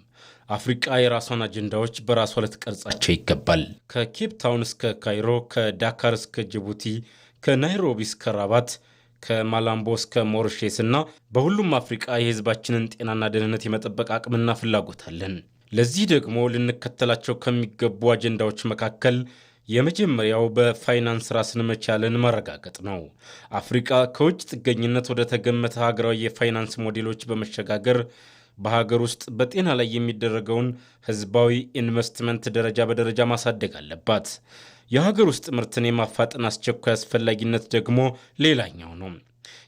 አፍሪካ የራሷን አጀንዳዎች በራሷ ልትቀርጻቸው ይገባል። ከኬፕ ታውን እስከ ካይሮ፣ ከዳካር እስከ ጅቡቲ፣ ከናይሮቢ እስከ ራባት፣ ከማላምቦ እስከ ሞሪሼስ እና በሁሉም አፍሪካ የህዝባችንን ጤናና ደህንነት የመጠበቅ አቅምና ፍላጎት አለን። ለዚህ ደግሞ ልንከተላቸው ከሚገቡ አጀንዳዎች መካከል የመጀመሪያው በፋይናንስ ራስን መቻልን ማረጋገጥ ነው። አፍሪካ ከውጭ ጥገኝነት ወደ ተገመተ ሀገራዊ የፋይናንስ ሞዴሎች በመሸጋገር በሀገር ውስጥ በጤና ላይ የሚደረገውን ህዝባዊ ኢንቨስትመንት ደረጃ በደረጃ ማሳደግ አለባት። የሀገር ውስጥ ምርትን የማፋጠን አስቸኳይ አስፈላጊነት ደግሞ ሌላኛው ነው።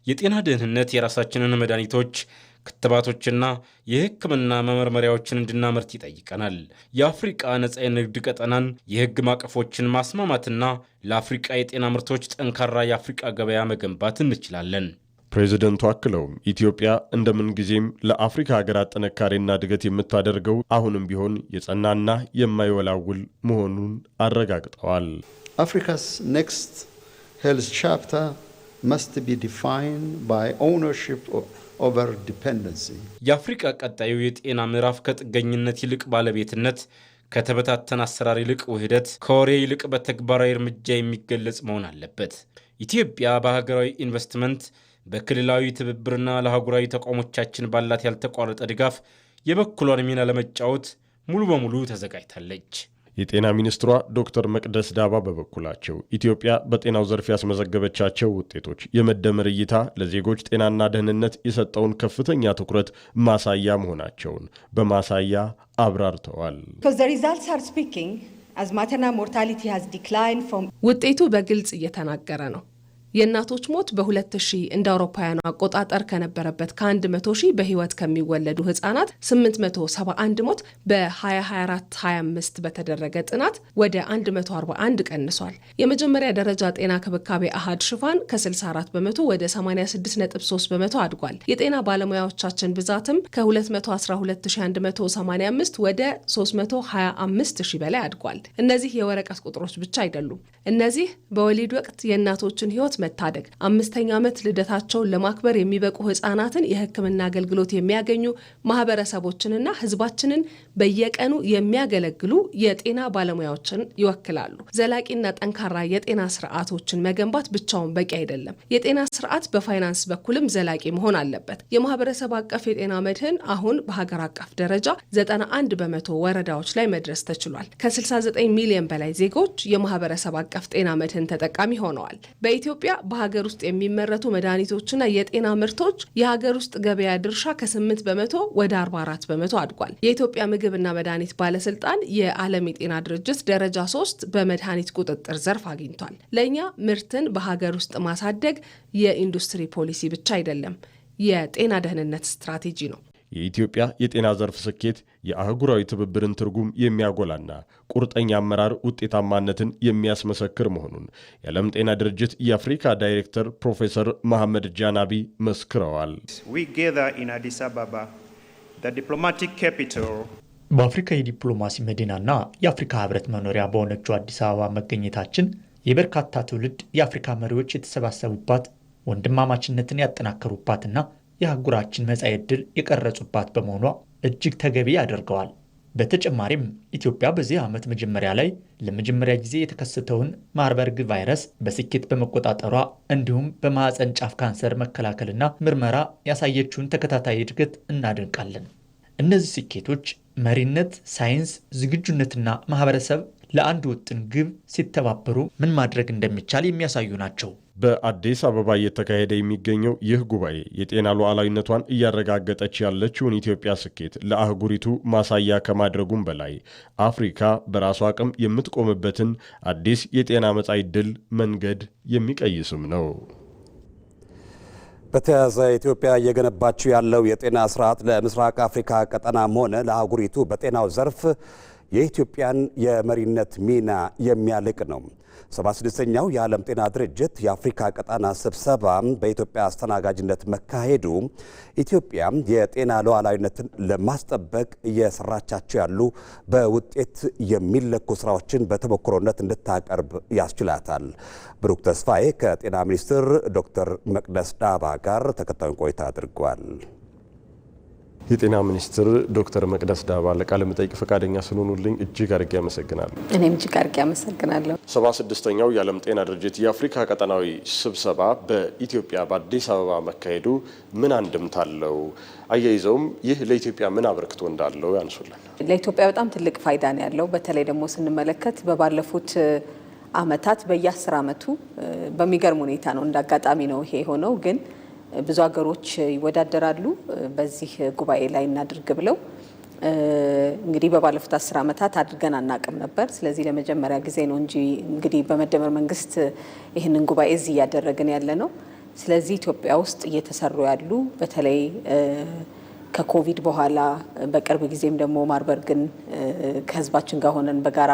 የጤና ደህንነት የራሳችንን መድኃኒቶች፣ ክትባቶችና የህክምና መመርመሪያዎችን እንድናመርት ይጠይቀናል። የአፍሪቃ ነጻ የንግድ ቀጠናን የህግ ማቀፎችን ማስማማትና ለአፍሪቃ የጤና ምርቶች ጠንካራ የአፍሪቃ ገበያ መገንባት እንችላለን። ፕሬዝደንቱ አክለውም ኢትዮጵያ እንደምንጊዜም ለአፍሪካ ሀገራት ጥንካሬና እድገት የምታደርገው አሁንም ቢሆን የጸናና የማይወላውል መሆኑን አረጋግጠዋል። Africa's next health chapter must be defined by ownership over dependency. የአፍሪካ ቀጣዩ የጤና ምዕራፍ ከጥገኝነት ይልቅ ባለቤትነት፣ ከተበታተነ አሰራር ይልቅ ውህደት፣ ከወሬ ይልቅ በተግባራዊ እርምጃ የሚገለጽ መሆን አለበት። ኢትዮጵያ በሀገራዊ ኢንቨስትመንት በክልላዊ ትብብርና ለአህጉራዊ ተቋሞቻችን ባላት ያልተቋረጠ ድጋፍ የበኩሏን ሚና ለመጫወት ሙሉ በሙሉ ተዘጋጅታለች። የጤና ሚኒስትሯ ዶክተር መቅደስ ዳባ በበኩላቸው ኢትዮጵያ በጤናው ዘርፍ ያስመዘገበቻቸው ውጤቶች የመደመር እይታ ለዜጎች ጤናና ደህንነት የሰጠውን ከፍተኛ ትኩረት ማሳያ መሆናቸውን በማሳያ አብራርተዋል። ውጤቱ በግልጽ እየተናገረ ነው። የእናቶች ሞት በ2000 እንደ አውሮፓውያኑ አቆጣጠር ከነበረበት ከ100 ሺህ በህይወት ከሚወለዱ ህጻናት 871 ሞት በ2024-25 በተደረገ ጥናት ወደ 141 ቀንሷል። የመጀመሪያ ደረጃ ጤና ክብካቤ አሃድ ሽፋን ከ64 በመቶ ወደ 86.3 በመቶ አድጓል። የጤና ባለሙያዎቻችን ብዛትም ከ212185 ወደ 325000 በላይ አድጓል። እነዚህ የወረቀት ቁጥሮች ብቻ አይደሉም። እነዚህ በወሊድ ወቅት የእናቶችን ህይወት መታደግ፣ 5ኛ ዓመት ልደታቸውን ለማክበር የሚበቁ ህፃናትን የህክምና አገልግሎት የሚያገኙ ማህበረሰቦችንና ህዝባችንን በየቀኑ የሚያገለግሉ የጤና ባለሙያዎችን ይወክላሉ። ዘላቂና ጠንካራ የጤና ስርዓቶችን መገንባት ብቻውን በቂ አይደለም። የጤና ስርዓት በፋይናንስ በኩልም ዘላቂ መሆን አለበት። የማህበረሰብ አቀፍ የጤና መድህን አሁን በሀገር አቀፍ ደረጃ 91 በመቶ ወረዳዎች ላይ መድረስ ተችሏል። ከ69 ሚሊዮን በላይ ዜጎች የማህበረሰብ አቀፍ ጤና መድህን ተጠቃሚ ሆነዋል። በኢትዮጵያ በሀገር ውስጥ የሚመረቱ መድኃኒቶችና የጤና ምርቶች የሀገር ውስጥ ገበያ ድርሻ ከ8 በመቶ ወደ 44 በመቶ አድጓል። የኢትዮጵያ ምግብና መድኃኒት ባለስልጣን የዓለም የጤና ድርጅት ደረጃ 3 በመድኃኒት ቁጥጥር ዘርፍ አግኝቷል። ለእኛ ምርትን በሀገር ውስጥ ማሳደግ የኢንዱስትሪ ፖሊሲ ብቻ አይደለም፣ የጤና ደህንነት ስትራቴጂ ነው። የኢትዮጵያ የጤና ዘርፍ ስኬት የአህጉራዊ ትብብርን ትርጉም የሚያጎላና ቁርጠኛ አመራር ውጤታማነትን የሚያስመሰክር መሆኑን የዓለም ጤና ድርጅት የአፍሪካ ዳይሬክተር ፕሮፌሰር መሐመድ ጃናቢ መስክረዋል። በአፍሪካ የዲፕሎማሲ መዲናና የአፍሪካ ህብረት መኖሪያ በሆነችው አዲስ አበባ መገኘታችን የበርካታ ትውልድ የአፍሪካ መሪዎች የተሰባሰቡባት ወንድማማችነትን ያጠናከሩባትና የአህጉራችን መጻኢ ዕድል የቀረጹባት በመሆኗ እጅግ ተገቢ ያደርገዋል። በተጨማሪም ኢትዮጵያ በዚህ ዓመት መጀመሪያ ላይ ለመጀመሪያ ጊዜ የተከሰተውን ማርበርግ ቫይረስ በስኬት በመቆጣጠሯ እንዲሁም በማህፀን ጫፍ ካንሰር መከላከልና ምርመራ ያሳየችውን ተከታታይ እድገት እናደንቃለን። እነዚህ ስኬቶች መሪነት፣ ሳይንስ፣ ዝግጁነትና ማህበረሰብ ለአንድ ውጥን ግብ ሲተባበሩ ምን ማድረግ እንደሚቻል የሚያሳዩ ናቸው። በአዲስ አበባ እየተካሄደ የሚገኘው ይህ ጉባኤ የጤና ሉዓላዊነቷን እያረጋገጠች ያለችውን ኢትዮጵያ ስኬት ለአህጉሪቱ ማሳያ ከማድረጉም በላይ አፍሪካ በራሷ አቅም የምትቆምበትን አዲስ የጤና መጻኢ ዕድል መንገድ የሚቀይስም ነው። በተያያዘ ኢትዮጵያ እየገነባችው ያለው የጤና ስርዓት ለምስራቅ አፍሪካ ቀጠናም ሆነ ለአህጉሪቱ በጤናው ዘርፍ የኢትዮጵያን የመሪነት ሚና የሚያልቅ ነው። 76ኛው የዓለም ጤና ድርጅት የአፍሪካ ቀጠና ስብሰባ በኢትዮጵያ አስተናጋጅነት መካሄዱ ኢትዮጵያ የጤና ሉዓላዊነትን ለማስጠበቅ እየሰራቻቸው ያሉ በውጤት የሚለኩ ስራዎችን በተሞክሮነት እንድታቀርብ ያስችላታል። ብሩክ ተስፋዬ ከጤና ሚኒስትር ዶክተር መቅደስ ዳባ ጋር ተከታዩን ቆይታ አድርጓል። የጤና ሚኒስትር ዶክተር መቅደስ ዳባ ለቃለ መጠይቅ ፈቃደኛ ስለሆኑልኝ እጅግ አድርጌ አመሰግናለሁ። እኔም እጅግ አድርጌ አመሰግናለሁ። 76ኛው የዓለም ጤና ድርጅት የአፍሪካ ቀጠናዊ ስብሰባ በኢትዮጵያ በአዲስ አበባ መካሄዱ ምን አንድምታ አለው? አያይዘውም ይህ ለኢትዮጵያ ምን አበርክቶ እንዳለው ያንሱልን። ለኢትዮጵያ በጣም ትልቅ ፋይዳ ነው ያለው። በተለይ ደግሞ ስንመለከት በባለፉት ዓመታት በየ10 ዓመቱ በሚገርም ሁኔታ ነው እንዳጋጣሚ ነው ይሄ ሆነው ግን ብዙ ሀገሮች ይወዳደራሉ በዚህ ጉባኤ ላይ እናድርግ ብለው እንግዲህ በባለፉት 10 ዓመታት አድርገን አናቅም ነበር። ስለዚህ ለመጀመሪያ ጊዜ ነው እንጂ እንግዲህ በመደመር መንግስት ይህንን ጉባኤ እዚህ እያደረግን ያለ ነው። ስለዚህ ኢትዮጵያ ውስጥ እየተሰሩ ያሉ በተለይ ከኮቪድ በኋላ በቅርብ ጊዜም ደግሞ ማርበርግን ከህዝባችን ጋር ሆነን በጋራ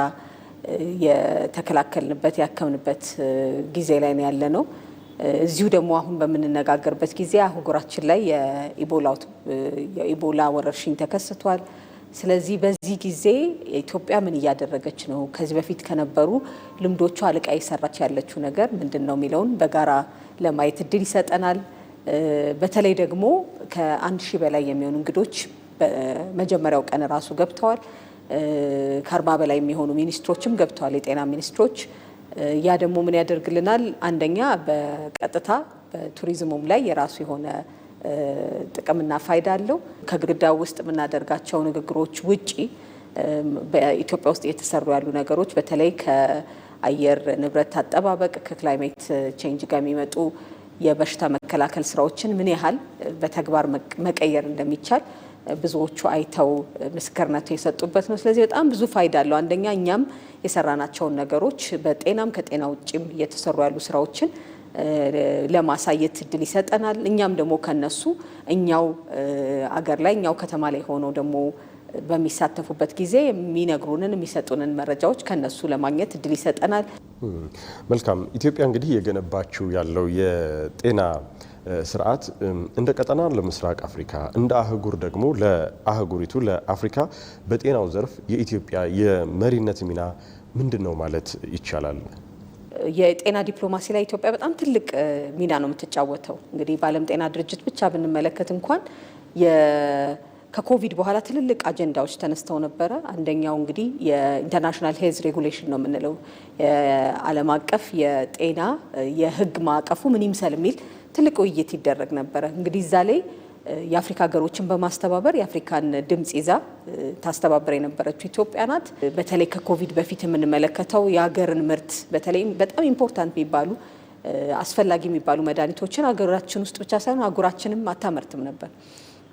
የተከላከልንበት ያከምንበት ጊዜ ላይ ነው ያለ ነው። እዚሁ ደግሞ አሁን በምንነጋገርበት ጊዜ አህጉራችን ላይ የኢቦላ ወረርሽኝ ተከስቷል። ስለዚህ በዚህ ጊዜ ኢትዮጵያ ምን እያደረገች ነው፣ ከዚህ በፊት ከነበሩ ልምዶቿ አልቃ እየሰራች ያለችው ነገር ምንድን ነው የሚለውን በጋራ ለማየት እድል ይሰጠናል። በተለይ ደግሞ ከ1000 በላይ የሚሆኑ እንግዶች በመጀመሪያው ቀን ራሱ ገብተዋል። ከ40 በላይ የሚሆኑ ሚኒስትሮችም ገብተዋል፣ የጤና ሚኒስትሮች። ያ ደግሞ ምን ያደርግልናል? አንደኛ በቀጥታ በቱሪዝሙም ላይ የራሱ የሆነ ጥቅምና ፋይዳ አለው። ከግድግዳው ውስጥ የምናደርጋቸው ንግግሮች ውጪ በኢትዮጵያ ውስጥ የተሰሩ ያሉ ነገሮች በተለይ ከአየር ንብረት አጠባበቅ ከክላይሜት ቼንጅ ጋር የሚመጡ የበሽታ መከላከል ስራዎችን ምን ያህል በተግባር መቀየር እንደሚቻል ብዙዎቹ አይተው ምስክርነት የሰጡበት ነው። ስለዚህ በጣም ብዙ ፋይዳ አለው። አንደኛ እኛም የሰራናቸውን ነገሮች በጤናም ከጤና ውጭም እየተሰሩ ያሉ ስራዎችን ለማሳየት እድል ይሰጠናል። እኛም ደግሞ ከነሱ እኛው አገር ላይ እኛው ከተማ ላይ ሆነው ደግሞ በሚሳተፉበት ጊዜ የሚነግሩንን የሚሰጡንን መረጃዎች ከነሱ ለማግኘት እድል ይሰጠናል። መልካም። ኢትዮጵያ እንግዲህ የገነባችው ያለው የጤና ስርዓት እንደ ቀጠና ለምስራቅ አፍሪካ እንደ አህጉር ደግሞ ለአህጉሪቱ ለአፍሪካ በጤናው ዘርፍ የኢትዮጵያ የመሪነት ሚና ምንድን ነው ማለት ይቻላል? የጤና ዲፕሎማሲ ላይ ኢትዮጵያ በጣም ትልቅ ሚና ነው የምትጫወተው። እንግዲህ በዓለም ጤና ድርጅት ብቻ ብንመለከት እንኳን ከኮቪድ በኋላ ትልልቅ አጀንዳዎች ተነስተው ነበረ። አንደኛው እንግዲህ የኢንተርናሽናል ሄልዝ ሬጉሌሽን ነው የምንለው የዓለም አቀፍ የጤና የህግ ማዕቀፉ ምን ይምሰል የሚል ትልቅ ውይይት ይደረግ ነበረ። እንግዲህ እዛ ላይ የአፍሪካ ሀገሮችን በማስተባበር የአፍሪካን ድምጽ ይዛ ታስተባበር የነበረችው ኢትዮጵያ ናት። በተለይ ከኮቪድ በፊት የምንመለከተው የሀገርን ምርት በተለይ በጣም ኢምፖርታንት የሚባሉ አስፈላጊ የሚባሉ መድኃኒቶችን ሀገራችን ውስጥ ብቻ ሳይሆን አህጉራችንም አታመርትም ነበር።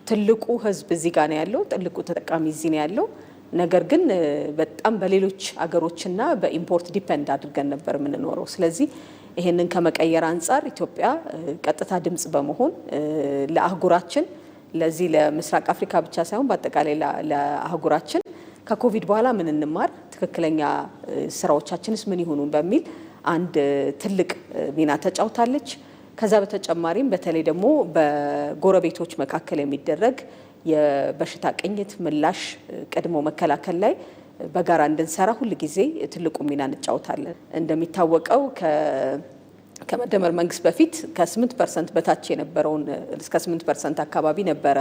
ትልቁ ህዝብ እዚህ ጋር ነው ያለው፣ ትልቁ ተጠቃሚ እዚህ ነው ያለው። ነገር ግን በጣም በሌሎች አገሮችና በኢምፖርት ዲፔንድ አድርገን ነበር የምንኖረው። ስለዚህ ይሄንን ከመቀየር አንጻር ኢትዮጵያ ቀጥታ ድምጽ በመሆን ለአህጉራችን ለዚህ ለምስራቅ አፍሪካ ብቻ ሳይሆን በአጠቃላይ ለአህጉራችን ከኮቪድ በኋላ ምን እንማር፣ ትክክለኛ ስራዎቻችንስ ምን ይሆኑን በሚል አንድ ትልቅ ሚና ተጫውታለች። ከዛ በተጨማሪም በተለይ ደግሞ በጎረቤቶች መካከል የሚደረግ የበሽታ ቅኝት፣ ምላሽ፣ ቀድሞ መከላከል ላይ በጋራ እንድንሰራ ሁል ጊዜ ትልቁ ሚና እንጫወታለን። እንደሚታወቀው ከመደመር መንግስት በፊት ከ8% በታች የነበረውን እስከ 8% አካባቢ ነበረ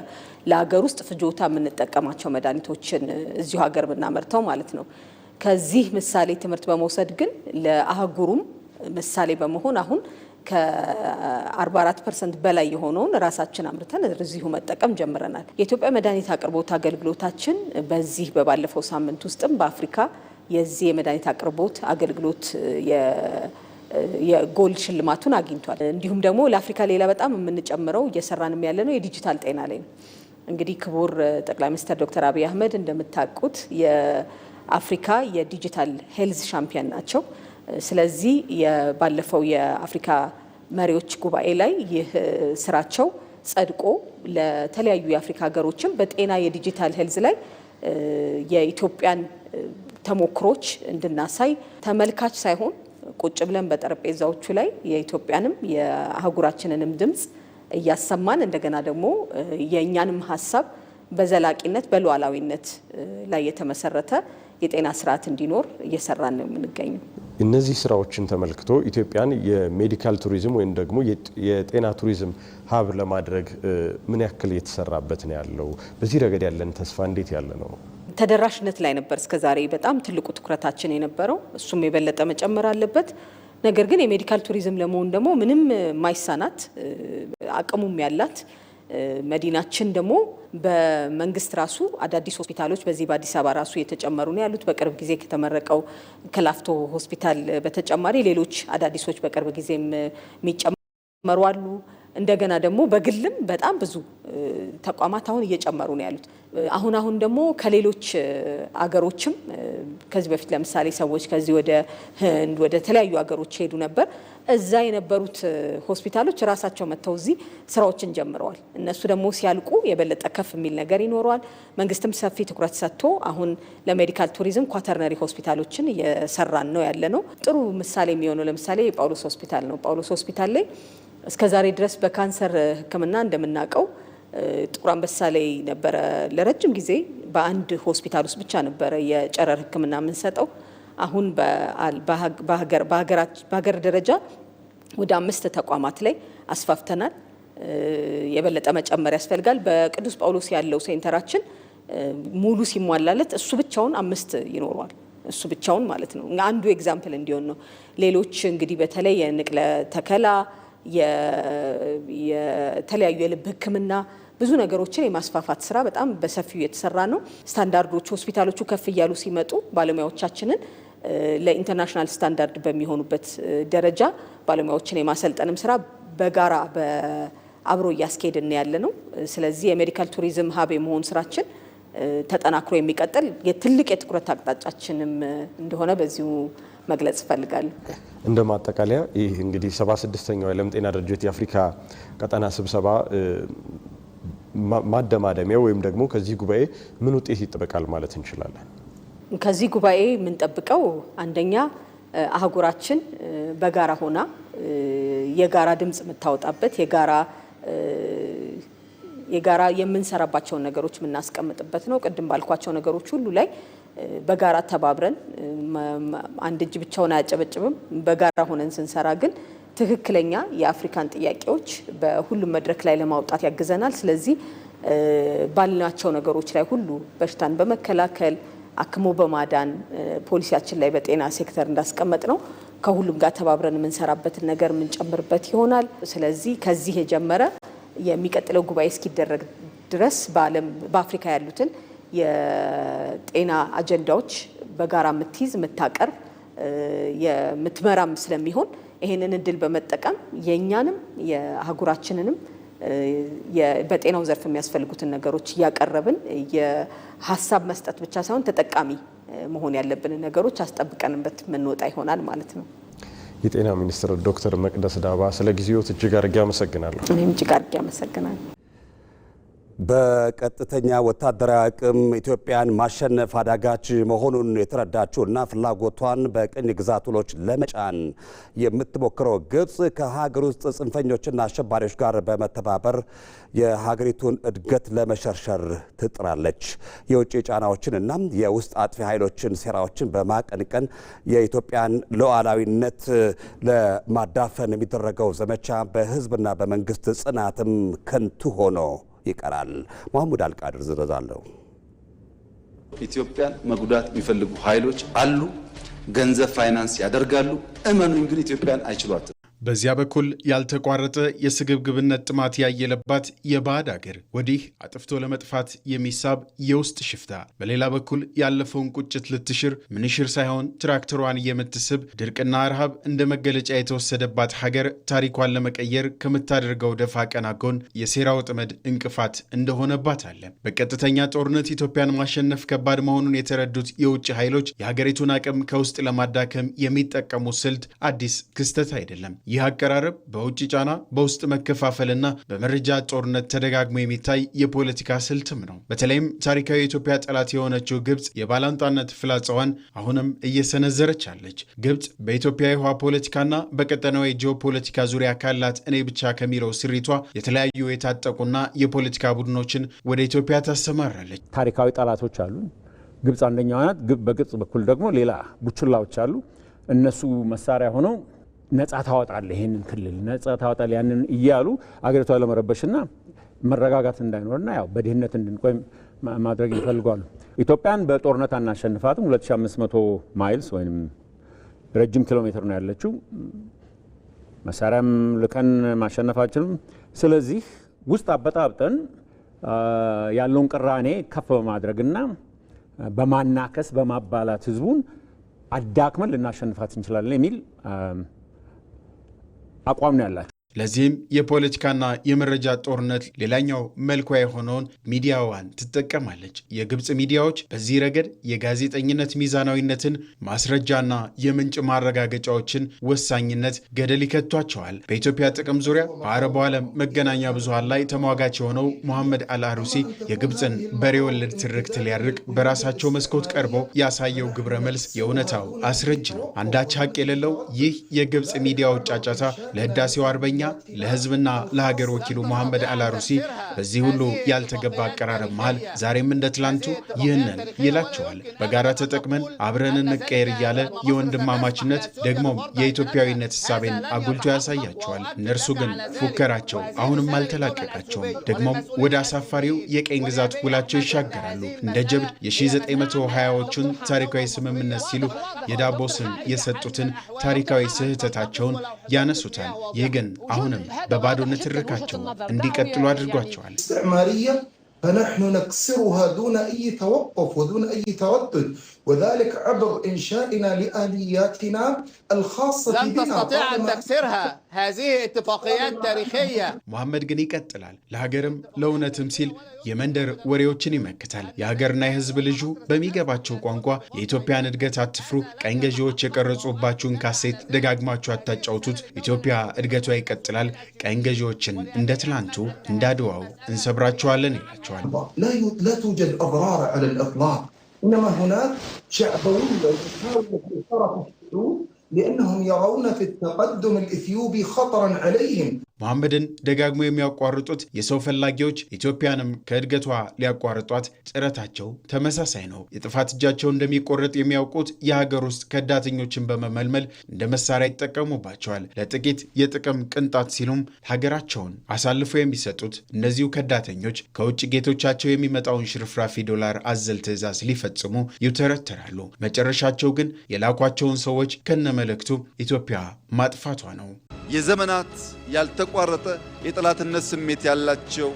ለሀገር ውስጥ ፍጆታ የምንጠቀማቸው መድኃኒቶችን እዚሁ ሀገር ብናመርተው ማለት ነው። ከዚህ ምሳሌ ትምህርት በመውሰድ ግን ለአህጉሩም ምሳሌ በመሆን አሁን ከ44% በላይ የሆነውን ራሳችን አምርተን እዚሁ መጠቀም ጀምረናል። የኢትዮጵያ መድኃኒት አቅርቦት አገልግሎታችን በዚህ በባለፈው ሳምንት ውስጥም በአፍሪካ የዚህ የመድኃኒት አቅርቦት አገልግሎት የጎልድ ሽልማቱን አግኝቷል። እንዲሁም ደግሞ ለአፍሪካ ሌላ በጣም የምንጨምረው እየሰራንም ያለ ነው የዲጂታል ጤና ላይ ነው። እንግዲህ ክቡር ጠቅላይ ሚኒስትር ዶክተር አብይ አህመድ እንደምታውቁት የአፍሪካ የዲጂታል ሄልዝ ሻምፒዮን ናቸው። ስለዚህ ባለፈው የአፍሪካ መሪዎች ጉባኤ ላይ ይህ ስራቸው ጸድቆ ለተለያዩ የአፍሪካ ሀገሮችም በጤና የዲጂታል ሄልዝ ላይ የኢትዮጵያን ተሞክሮች እንድናሳይ ተመልካች ሳይሆን ቁጭ ብለን በጠረጴዛዎቹ ላይ የኢትዮጵያንም የአህጉራችንንም ድምፅ እያሰማን እንደገና ደግሞ የእኛንም ሀሳብ በዘላቂነት በሉዓላዊነት ላይ የተመሰረተ የጤና ስርዓት እንዲኖር እየሰራን ነው የምንገኘው። እነዚህ ስራዎችን ተመልክቶ ኢትዮጵያን የሜዲካል ቱሪዝም ወይም ደግሞ የጤና ቱሪዝም ሀብ ለማድረግ ምን ያክል እየተሰራበት ነው ያለው? በዚህ ረገድ ያለን ተስፋ እንዴት ያለ ነው? ተደራሽነት ላይ ነበር እስከዛሬ በጣም ትልቁ ትኩረታችን የነበረው። እሱም የበለጠ መጨመር አለበት። ነገር ግን የሜዲካል ቱሪዝም ለመሆን ደግሞ ምንም ማይሳናት አቅሙም ያላት መዲናችን ደግሞ በመንግስት ራሱ አዳዲስ ሆስፒታሎች በዚህ በአዲስ አበባ ራሱ የተጨመሩ ነው ያሉት። በቅርብ ጊዜ ከተመረቀው ከላፍቶ ሆስፒታል በተጨማሪ ሌሎች አዳዲሶች በቅርብ ጊዜም የሚጨመሩ አሉ። እንደገና ደግሞ በግልም በጣም ብዙ ተቋማት አሁን እየጨመሩ ነው ያሉት። አሁን ደግሞ ከሌሎች አገሮችም ከዚህ በፊት ለምሳሌ ሰዎች ከዚህ ወደ ህንድ ወደ ተለያዩ አገሮች ሄዱ ነበር። እዛ የነበሩት ሆስፒታሎች ራሳቸው መጥተው እዚህ ስራዎችን ጀምረዋል። እነሱ ደግሞ ሲያልቁ የበለጠ ከፍ የሚል ነገር ይኖረዋል። መንግስትም ሰፊ ትኩረት ሰጥቶ አሁን ለሜዲካል ቱሪዝም ኳተርነሪ ሆስፒታሎችን እየሰራን ነው ያለ ነው። ጥሩ ምሳሌ የሚሆነው ለምሳሌ የጳውሎስ ሆስፒታል ነው። ጳውሎስ ሆስፒታል ላይ እስከ ዛሬ ድረስ በካንሰር ሕክምና እንደምናውቀው ጥቁር አንበሳ ላይ ነበረ ለረጅም ጊዜ በአንድ ሆስፒታል ውስጥ ብቻ ነበረ የጨረር ሕክምና የምንሰጠው። አሁን በሀገር ደረጃ ወደ 5 ተቋማት ላይ አስፋፍተናል። የበለጠ መጨመር ያስፈልጋል። በቅዱስ ጳውሎስ ያለው ሴንተራችን ሙሉ ሲሟላለት እሱ ብቻውን 5 ይኖረዋል። እሱ ብቻውን ማለት ነው። አንዱ ኤግዛምፕል እንዲሆን ነው። ሌሎች እንግዲህ በተለይ የንቅለ ተከላ የተለያዩ የልብ ህክምና ብዙ ነገሮችን የማስፋፋት ስራ በጣም በሰፊው የተሰራ ነው። ስታንዳርዶች ሆስፒታሎቹ ከፍ እያሉ ሲመጡ ባለሙያዎቻችንን ለኢንተርናሽናል ስታንዳርድ በሚሆኑበት ደረጃ ባለሙያዎችን የማሰልጠንም ስራ በጋራ አብሮ እያስኬድን ያለ ነው። ስለዚህ የሜዲካል ቱሪዝም ሀብ የመሆን ስራችን ተጠናክሮ የሚቀጥል የትልቅ የትኩረት አቅጣጫችንም እንደሆነ በዚሁ መግለጽ እፈልጋለሁ። እንደ ማጠቃለያ ይህ እንግዲህ 76ኛው የዓለም ጤና ድርጅት የአፍሪካ ቀጠና ስብሰባ ማደማደሚያ ወይም ደግሞ ከዚህ ጉባኤ ምን ውጤት ይጠበቃል ማለት እንችላለን? ከዚህ ጉባኤ የምንጠብቀው አንደኛ አህጉራችን በጋራ ሆና የጋራ ድምጽ የምታወጣበት የጋራ የምንሰራባቸውን ነገሮች የምናስቀምጥበት ነው። ቅድም ባልኳቸው ነገሮች ሁሉ ላይ በጋራ ተባብረን አንድ እጅ ብቻውን አያጨበጭብም። በጋራ ሆነን ስንሰራ ግን ትክክለኛ የአፍሪካን ጥያቄዎች በሁሉም መድረክ ላይ ለማውጣት ያግዘናል። ስለዚህ ባልናቸው ነገሮች ላይ ሁሉ በሽታን በመከላከል አክሞ በማዳን ፖሊሲያችን ላይ በጤና ሴክተር እንዳስቀመጥ ነው ከሁሉም ጋር ተባብረን የምንሰራበትን ነገር የምንጨምርበት ይሆናል። ስለዚህ ከዚህ የጀመረ የሚቀጥለው ጉባኤ እስኪደረግ ድረስ በአፍሪካ ያሉትን የጤና አጀንዳዎች በጋራ የምትይዝ የምታቀርብ የምትመራም ስለሚሆን ይሄንን እድል በመጠቀም የእኛንም የአህጉራችንንም በጤናው ዘርፍ የሚያስፈልጉትን ነገሮች እያቀረብን የሀሳብ መስጠት ብቻ ሳይሆን ተጠቃሚ መሆን ያለብንን ነገሮች አስጠብቀንበት የምንወጣ ይሆናል ማለት ነው። የጤና ሚኒስትር ዶክተር መቅደስ ዳባ ስለ ጊዜዎት እጅግ አድርጌ አመሰግናለሁ። እኔም እጅግ አድርጌ አመሰግናለሁ። በቀጥተኛ ወታደራዊ አቅም ኢትዮጵያን ማሸነፍ አዳጋች መሆኑን የተረዳችውና ፍላጎቷን በቅኝ ግዛት ውሎች ለመጫን የምትሞክረው ግብጽ ከሀገር ውስጥ ጽንፈኞችና አሸባሪዎች ጋር በመተባበር የሀገሪቱን እድገት ለመሸርሸር ትጥራለች። የውጭ ጫናዎችንና የውስጥ አጥፊ ኃይሎችን ሴራዎችን በማቀንቀን የኢትዮጵያን ሉዓላዊነት ለማዳፈን የሚደረገው ዘመቻ በህዝብና በመንግስት ጽናትም ከንቱ ሆኖ ይቀራል። መሐሙድ አልቃድር ዝረዛለሁ። ኢትዮጵያን መጉዳት የሚፈልጉ ኃይሎች አሉ። ገንዘብ ፋይናንስ ያደርጋሉ። እመኑኝ ግን ኢትዮጵያን አይችሏትም። በዚያ በኩል ያልተቋረጠ የስግብግብነት ጥማት ያየለባት የባዕድ አገር፣ ወዲህ አጥፍቶ ለመጥፋት የሚሳብ የውስጥ ሽፍታ፣ በሌላ በኩል ያለፈውን ቁጭት ልትሽር ምንሽር ሳይሆን ትራክተሯን የምትስብ ድርቅና ረሃብ እንደ መገለጫ የተወሰደባት ሀገር ታሪኳን ለመቀየር ከምታደርገው ደፋ ቀና ጎን የሴራው ጥመድ እንቅፋት እንደሆነባት አለ። በቀጥተኛ ጦርነት ኢትዮጵያን ማሸነፍ ከባድ መሆኑን የተረዱት የውጭ ኃይሎች የሀገሪቱን አቅም ከውስጥ ለማዳከም የሚጠቀሙት ስልት አዲስ ክስተት አይደለም። ይህ አቀራረብ በውጭ ጫና፣ በውስጥ መከፋፈልና በመረጃ ጦርነት ተደጋግሞ የሚታይ የፖለቲካ ስልትም ነው። በተለይም ታሪካዊ የኢትዮጵያ ጠላት የሆነችው ግብጽ የባላንጣነት ፍላጻዋን አሁንም እየሰነዘረች አለች። ግብጽ በኢትዮጵያ የውሃ ፖለቲካና በቀጠናዊ ጂኦፖለቲካ ዙሪያ ካላት እኔ ብቻ ከሚለው ስሪቷ የተለያዩ የታጠቁና የፖለቲካ ቡድኖችን ወደ ኢትዮጵያ ታሰማራለች። ታሪካዊ ጠላቶች አሉ። ግብጽ አንደኛዋ ናት። በግብጽ በኩል ደግሞ ሌላ ቡችላዎች አሉ። እነሱ መሳሪያ ሆነው ነጻ ታወጣለህ፣ ይሄንን ክልል ነጻ ታወጣለህ ያንን እያሉ አገሪቷ ለመረበሽና መረጋጋት እንዳይኖርና ያው በድህነት እንድንቆይ ማድረግ ይፈልጋሉ። ኢትዮጵያን በጦርነት አናሸንፋትም። 2500 ማይልስ ወይም ረጅም ኪሎ ሜትር ነው ያለችው። መሳሪያም ልከን ማሸነፋችንም። ስለዚህ ውስጥ አበጣብጠን ያለውን ቅራኔ ከፍ በማድረግና በማናከስ በማባላት ህዝቡን አዳክመን ልናሸንፋት እንችላለን የሚል አቋም ነው ያላቸው። ለዚህም የፖለቲካና የመረጃ ጦርነት ሌላኛው መልኳ የሆነውን ሚዲያዋን ትጠቀማለች። የግብጽ ሚዲያዎች በዚህ ረገድ የጋዜጠኝነት ሚዛናዊነትን፣ ማስረጃና የምንጭ ማረጋገጫዎችን ወሳኝነት ገደል ይከቷቸዋል። በኢትዮጵያ ጥቅም ዙሪያ በአረቡ ዓለም መገናኛ ብዙሃን ላይ ተሟጋች የሆነው ሙሐመድ አልአሩሲ የግብጽን በሬ ወለድ ትርክት ሊያርቅ በራሳቸው መስኮት ቀርቦ ያሳየው ግብረ መልስ የእውነታው አስረጅ ነው። አንዳች ሀቅ የሌለው ይህ የግብጽ ሚዲያዎች ጫጫታ ለህዳሴው አርበኛ ለህዝብና ለሀገር ወኪሉ ሙሐመድ አልአሩሲ በዚህ ሁሉ ያልተገባ አቀራረብ መሃል ዛሬም እንደ ትላንቱ ይህንን ይላቸዋል። በጋራ ተጠቅመን አብረን እንቀየር እያለ የወንድማማችነት ደግሞም የኢትዮጵያዊነት እሳቤን አጉልቶ ያሳያቸዋል። እነርሱ ግን ፉከራቸው አሁንም አልተላቀቃቸውም። ደግሞም ወደ አሳፋሪው የቀኝ ግዛት ውላቸው ይሻገራሉ። እንደ ጀብድ የ1920ዎቹን ታሪካዊ ስምምነት ሲሉ የዳቦ ስም የሰጡትን ታሪካዊ ስህተታቸውን ያነሱታል። ይህ ግን አሁንም በባዶነት ርካቸው እንዲቀጥሉ አድርጓቸዋል። فنحن نكسرها دون أي توقف ودون أي تردد وذلك عبر إنشائنا لآلياتنا الخاصة بنا. لن تستطيع أن تكسرها هذه اتفاقيات تاريخية. محمد ግን ይቀጥላል። ለሀገርም ለእውነትም ሲል የመንደር ወሬዎችን ይመክታል። የሀገርና የህዝብ ልጁ በሚገባቸው ቋንቋ የኢትዮጵያን እድገት አትፍሩ፣ ቀኝ ገዢዎች የቀረጹባችሁን ካሴት ደጋግማችሁ አታጫውቱት፣ ኢትዮጵያ እድገቷ ይቀጥላል፣ ቀኝ ገዢዎችን እንደ ትላንቱ እንዳድዋው እንሰብራቸዋለን ይላቸዋል። لا توجد أضرار على الإطلاق، إنما هناك شعبوية يحاول السيطرة في الحدود لأنهم يرون في التقدم الإثيوبي خطرا عليهم. መሐመድን ደጋግሞ የሚያቋርጡት የሰው ፈላጊዎች ኢትዮጵያንም ከእድገቷ ሊያቋርጧት ጥረታቸው ተመሳሳይ ነው። የጥፋት እጃቸው እንደሚቆረጥ የሚያውቁት የሀገር ውስጥ ከዳተኞችን በመመልመል እንደ መሳሪያ ይጠቀሙባቸዋል። ለጥቂት የጥቅም ቅንጣት ሲሉም ሀገራቸውን አሳልፎ የሚሰጡት እነዚሁ ከዳተኞች ከውጭ ጌቶቻቸው የሚመጣውን ሽርፍራፊ ዶላር አዘል ትዕዛዝ ሊፈጽሙ ይውተረተራሉ። መጨረሻቸው ግን የላኳቸውን ሰዎች ከነመለክቱ ኢትዮጵያ ማጥፋቷ ነው። የዘመናት ያልተቋረጠ የጠላትነት ስሜት ያላቸው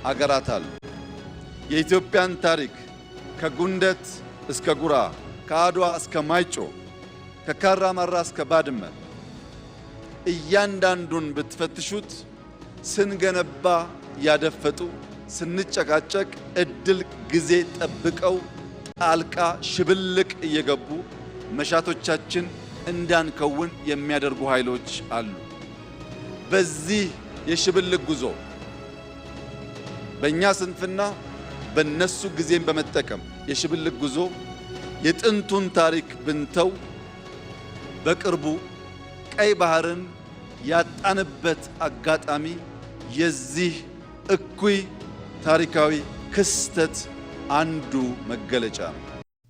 አገራት አሉ። የኢትዮጵያን ታሪክ ከጉንደት እስከ ጉራ፣ ከአድዋ እስከ ማይጮ፣ ከካራማራ እስከ ባድመ እያንዳንዱን ብትፈትሹት ስንገነባ ያደፈጡ፣ ስንጨቃጨቅ እድል ጊዜ ጠብቀው ጣልቃ ሽብልቅ እየገቡ መሻቶቻችን እንዳንከውን የሚያደርጉ ኃይሎች አሉ። በዚህ የሽብልቅ ጉዞ በእኛ ስንፍና በነሱ ጊዜን በመጠቀም የሽብልቅ ጉዞ የጥንቱን ታሪክ ብንተው በቅርቡ ቀይ ባህርን ያጣንበት አጋጣሚ የዚህ እኩይ ታሪካዊ ክስተት አንዱ መገለጫ ነው።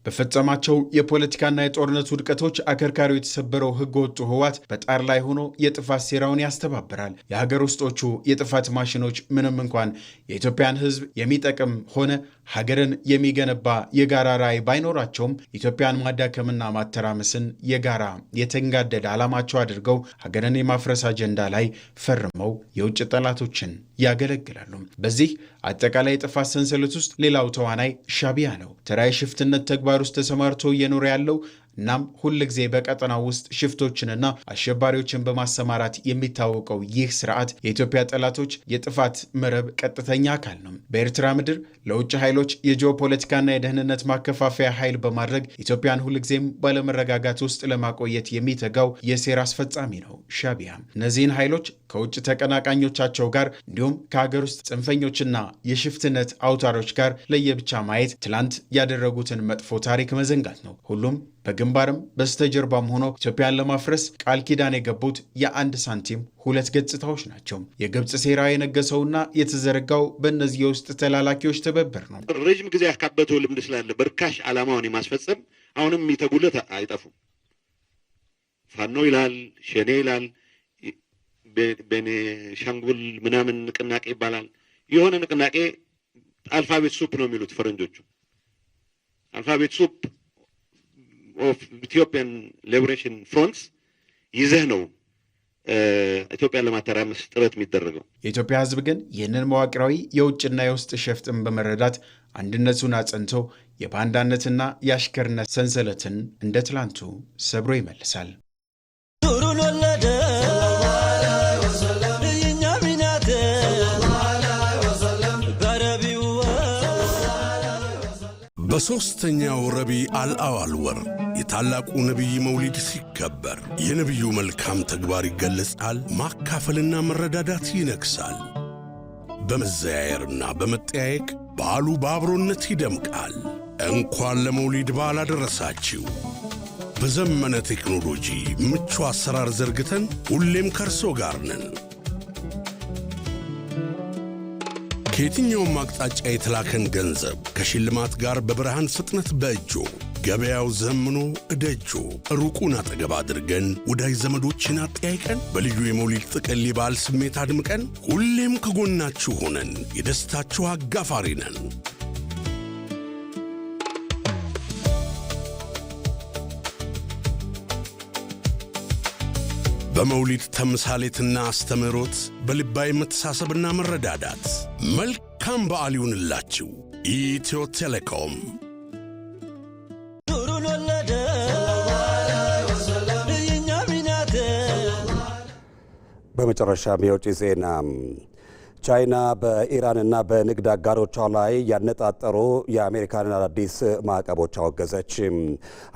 በፈጸማቸው የፖለቲካና የጦርነት ውድቀቶች አከርካሪው የተሰበረው ህገ ወጡ ህወሓት በጣር ላይ ሆኖ የጥፋት ሴራውን ያስተባብራል። የሀገር ውስጦቹ የጥፋት ማሽኖች ምንም እንኳን የኢትዮጵያን ህዝብ የሚጠቅም ሆነ ሀገርን የሚገነባ የጋራ ራዕይ ባይኖራቸውም ኢትዮጵያን ማዳከምና ማተራመስን የጋራ የተንጋደደ ዓላማቸው አድርገው ሀገርን የማፍረስ አጀንዳ ላይ ፈርመው የውጭ ጠላቶችን ያገለግላሉ። በዚህ አጠቃላይ የጥፋት ሰንሰለት ውስጥ ሌላው ተዋናይ ሻዕቢያ ነው። ተራ የሽፍትነት ተግባር ውስጥ ተሰማርቶ እየኖረ ያለው እናም ሁል ጊዜ በቀጠናው ውስጥ ሽፍቶችንና አሸባሪዎችን በማሰማራት የሚታወቀው ይህ ስርዓት የኢትዮጵያ ጠላቶች የጥፋት መረብ ቀጥተኛ አካል ነው። በኤርትራ ምድር ለውጭ ኃይሎች የጂኦፖለቲካና የደህንነት ማከፋፈያ ኃይል በማድረግ ኢትዮጵያን ሁልጊዜም ባለመረጋጋት ውስጥ ለማቆየት የሚተጋው የሴራ አስፈጻሚ ነው ሻዕቢያ። እነዚህን ኃይሎች ከውጭ ተቀናቃኞቻቸው ጋር እንዲሁም ከሀገር ውስጥ ጽንፈኞችና የሽፍትነት አውታሮች ጋር ለየብቻ ማየት ትላንት ያደረጉትን መጥፎ ታሪክ መዘንጋት ነው። ሁሉም በግንባርም በስተጀርባም ሆኖ ኢትዮጵያን ለማፍረስ ቃል ኪዳን የገቡት የአንድ ሳንቲም ሁለት ገጽታዎች ናቸው። የግብፅ ሴራ የነገሰውና የተዘረጋው በእነዚህ የውስጥ ተላላኪዎች ትብብር ነው። ረጅም ጊዜ ያካበተው ልምድ ስላለ በርካሽ ዓላማውን የማስፈጸም አሁንም የሚተጉለት አይጠፉም። ፋኖ ይላል፣ ሸኔ ይላል፣ ቤኒሻንጉል ምናምን ንቅናቄ ይባላል። የሆነ ንቅናቄ አልፋቤት ሱፕ ነው የሚሉት ፈረንጆቹ። አልፋቤት ሱፕ ኦፍ ኢትዮጵያን ሊበሬሽን ፍሮንትስ ይዘህ ነው ኢትዮጵያን ለማተራመስ ጥረት የሚደረገው። የኢትዮጵያ ሕዝብ ግን ይህንን መዋቅራዊ የውጭና የውስጥ ሸፍጥን በመረዳት አንድነቱን አጽንቶ የባንዳነትና የአሽከርነት ሰንሰለትን እንደ ትላንቱ ሰብሮ ይመልሳል። በሦስተኛው ረቢዕ አልአዋል ወር የታላቁ ነቢይ መውሊድ ሲከበር የነቢዩ መልካም ተግባር ይገለጻል። ማካፈልና መረዳዳት ይነግሳል። በመዘያየርና በመጠያየቅ በዓሉ በአብሮነት ይደምቃል። እንኳን ለመውሊድ በዓል አደረሳችሁ። በዘመነ ቴክኖሎጂ ምቹ አሰራር ዘርግተን ሁሌም ከርሶ ጋር ነን። ከየትኛውም አቅጣጫ የተላከን ገንዘብ ከሽልማት ጋር በብርሃን ፍጥነት በእጆ ገበያው ዘምኖ እደጆ ሩቁን አጠገብ አድርገን ወዳጅ ዘመዶችን አጠያይቀን በልዩ የመውሊድ ጥቅል የበዓል ስሜት አድምቀን ሁሌም ከጎናችሁ ሆነን የደስታችሁ አጋፋሪ ነን። በመውሊድ ተምሳሌትና አስተምህሮት በልባዊ መተሳሰብና መረዳዳት መልካም በዓል ይሁንላችሁ። ኢትዮ ቴሌኮም። በመጨረሻም የውጭ ዜና ቻይና በኢራንና በንግድ አጋሮቿ ላይ ያነጣጠሩ የአሜሪካንን አዳዲስ ማዕቀቦች አወገዘች።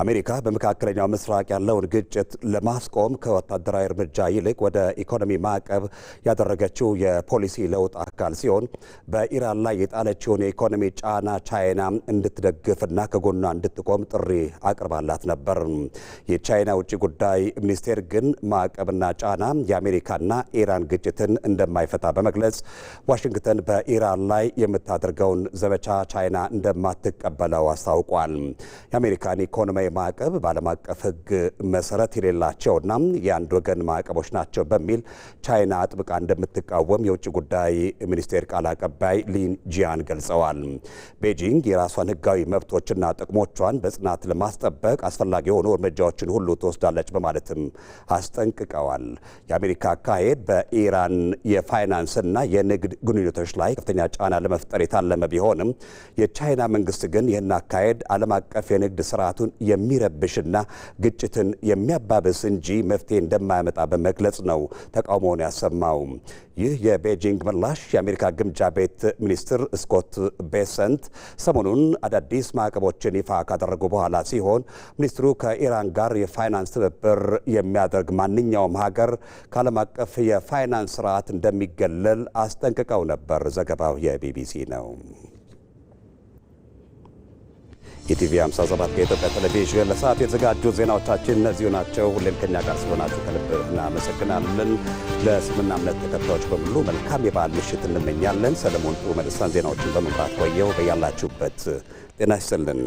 አሜሪካ በመካከለኛው ምስራቅ ያለውን ግጭት ለማስቆም ከወታደራዊ እርምጃ ይልቅ ወደ ኢኮኖሚ ማዕቀብ ያደረገችው የፖሊሲ ለውጥ አካል ሲሆን በኢራን ላይ የጣለችውን የኢኮኖሚ ጫና ቻይና እንድትደግፍና ከጎኗ እንድትቆም ጥሪ አቅርባላት ነበር። የቻይና ውጭ ጉዳይ ሚኒስቴር ግን ማዕቀብና ጫና የአሜሪካና ኢራን ግጭትን እንደማይፈታ በመግለጽ ዋሽንግተን በኢራን ላይ የምታደርገውን ዘመቻ ቻይና እንደማትቀበለው አስታውቋል። የአሜሪካን ኢኮኖሚያዊ ማዕቀብ በዓለም አቀፍ ሕግ መሰረት የሌላቸውና የአንድ ወገን ማዕቀቦች ናቸው በሚል ቻይና አጥብቃ እንደምትቃወም የውጭ ጉዳይ ሚኒስቴር ቃል አቀባይ ሊን ጂያን ገልጸዋል። ቤጂንግ የራሷን ሕጋዊ መብቶችና ጥቅሞቿን በጽናት ለማስጠበቅ አስፈላጊ የሆኑ እርምጃዎችን ሁሉ ትወስዳለች በማለትም አስጠንቅቀዋል። የአሜሪካ አካሄድ በኢራን የፋይናንስና የንግድ ግንኙነቶች ላይ ከፍተኛ ጫና ለመፍጠር የታለመ ቢሆንም የቻይና መንግስት ግን ይህን አካሄድ ዓለም አቀፍ የንግድ ስርዓቱን የሚረብሽና ግጭትን የሚያባብስ እንጂ መፍትሄ እንደማያመጣ በመግለጽ ነው ተቃውሞውን ያሰማው። ይህ የቤጂንግ ምላሽ የአሜሪካ ግምጃ ቤት ሚኒስትር ስኮት ቤሰንት ሰሞኑን አዳዲስ ማዕቀቦችን ይፋ ካደረጉ በኋላ ሲሆን ሚኒስትሩ ከኢራን ጋር የፋይናንስ ትብብር የሚያደርግ ማንኛውም ሀገር ከዓለም አቀፍ የፋይናንስ ስርዓት እንደሚገለል አስጠንቅቀው ነበር። ዘገባው የቢቢሲ ነው። ኢቲቪ 57 ከኢትዮጵያ ቴሌቪዥን ለሰዓት የተዘጋጁ ዜናዎቻችን እነዚሁ ናቸው። ሁሌም ከኛ ጋር ስለሆናችሁ ከልብ እናመሰግናለን። ለእስልምና እምነት ተከታዮች በሙሉ መልካም የበዓል ምሽት እንመኛለን። ሰለሞን ጥሩ መልሳን ዜናዎችን በመምራት ቆየው። በያላችሁበት ጤና ይስጥልን።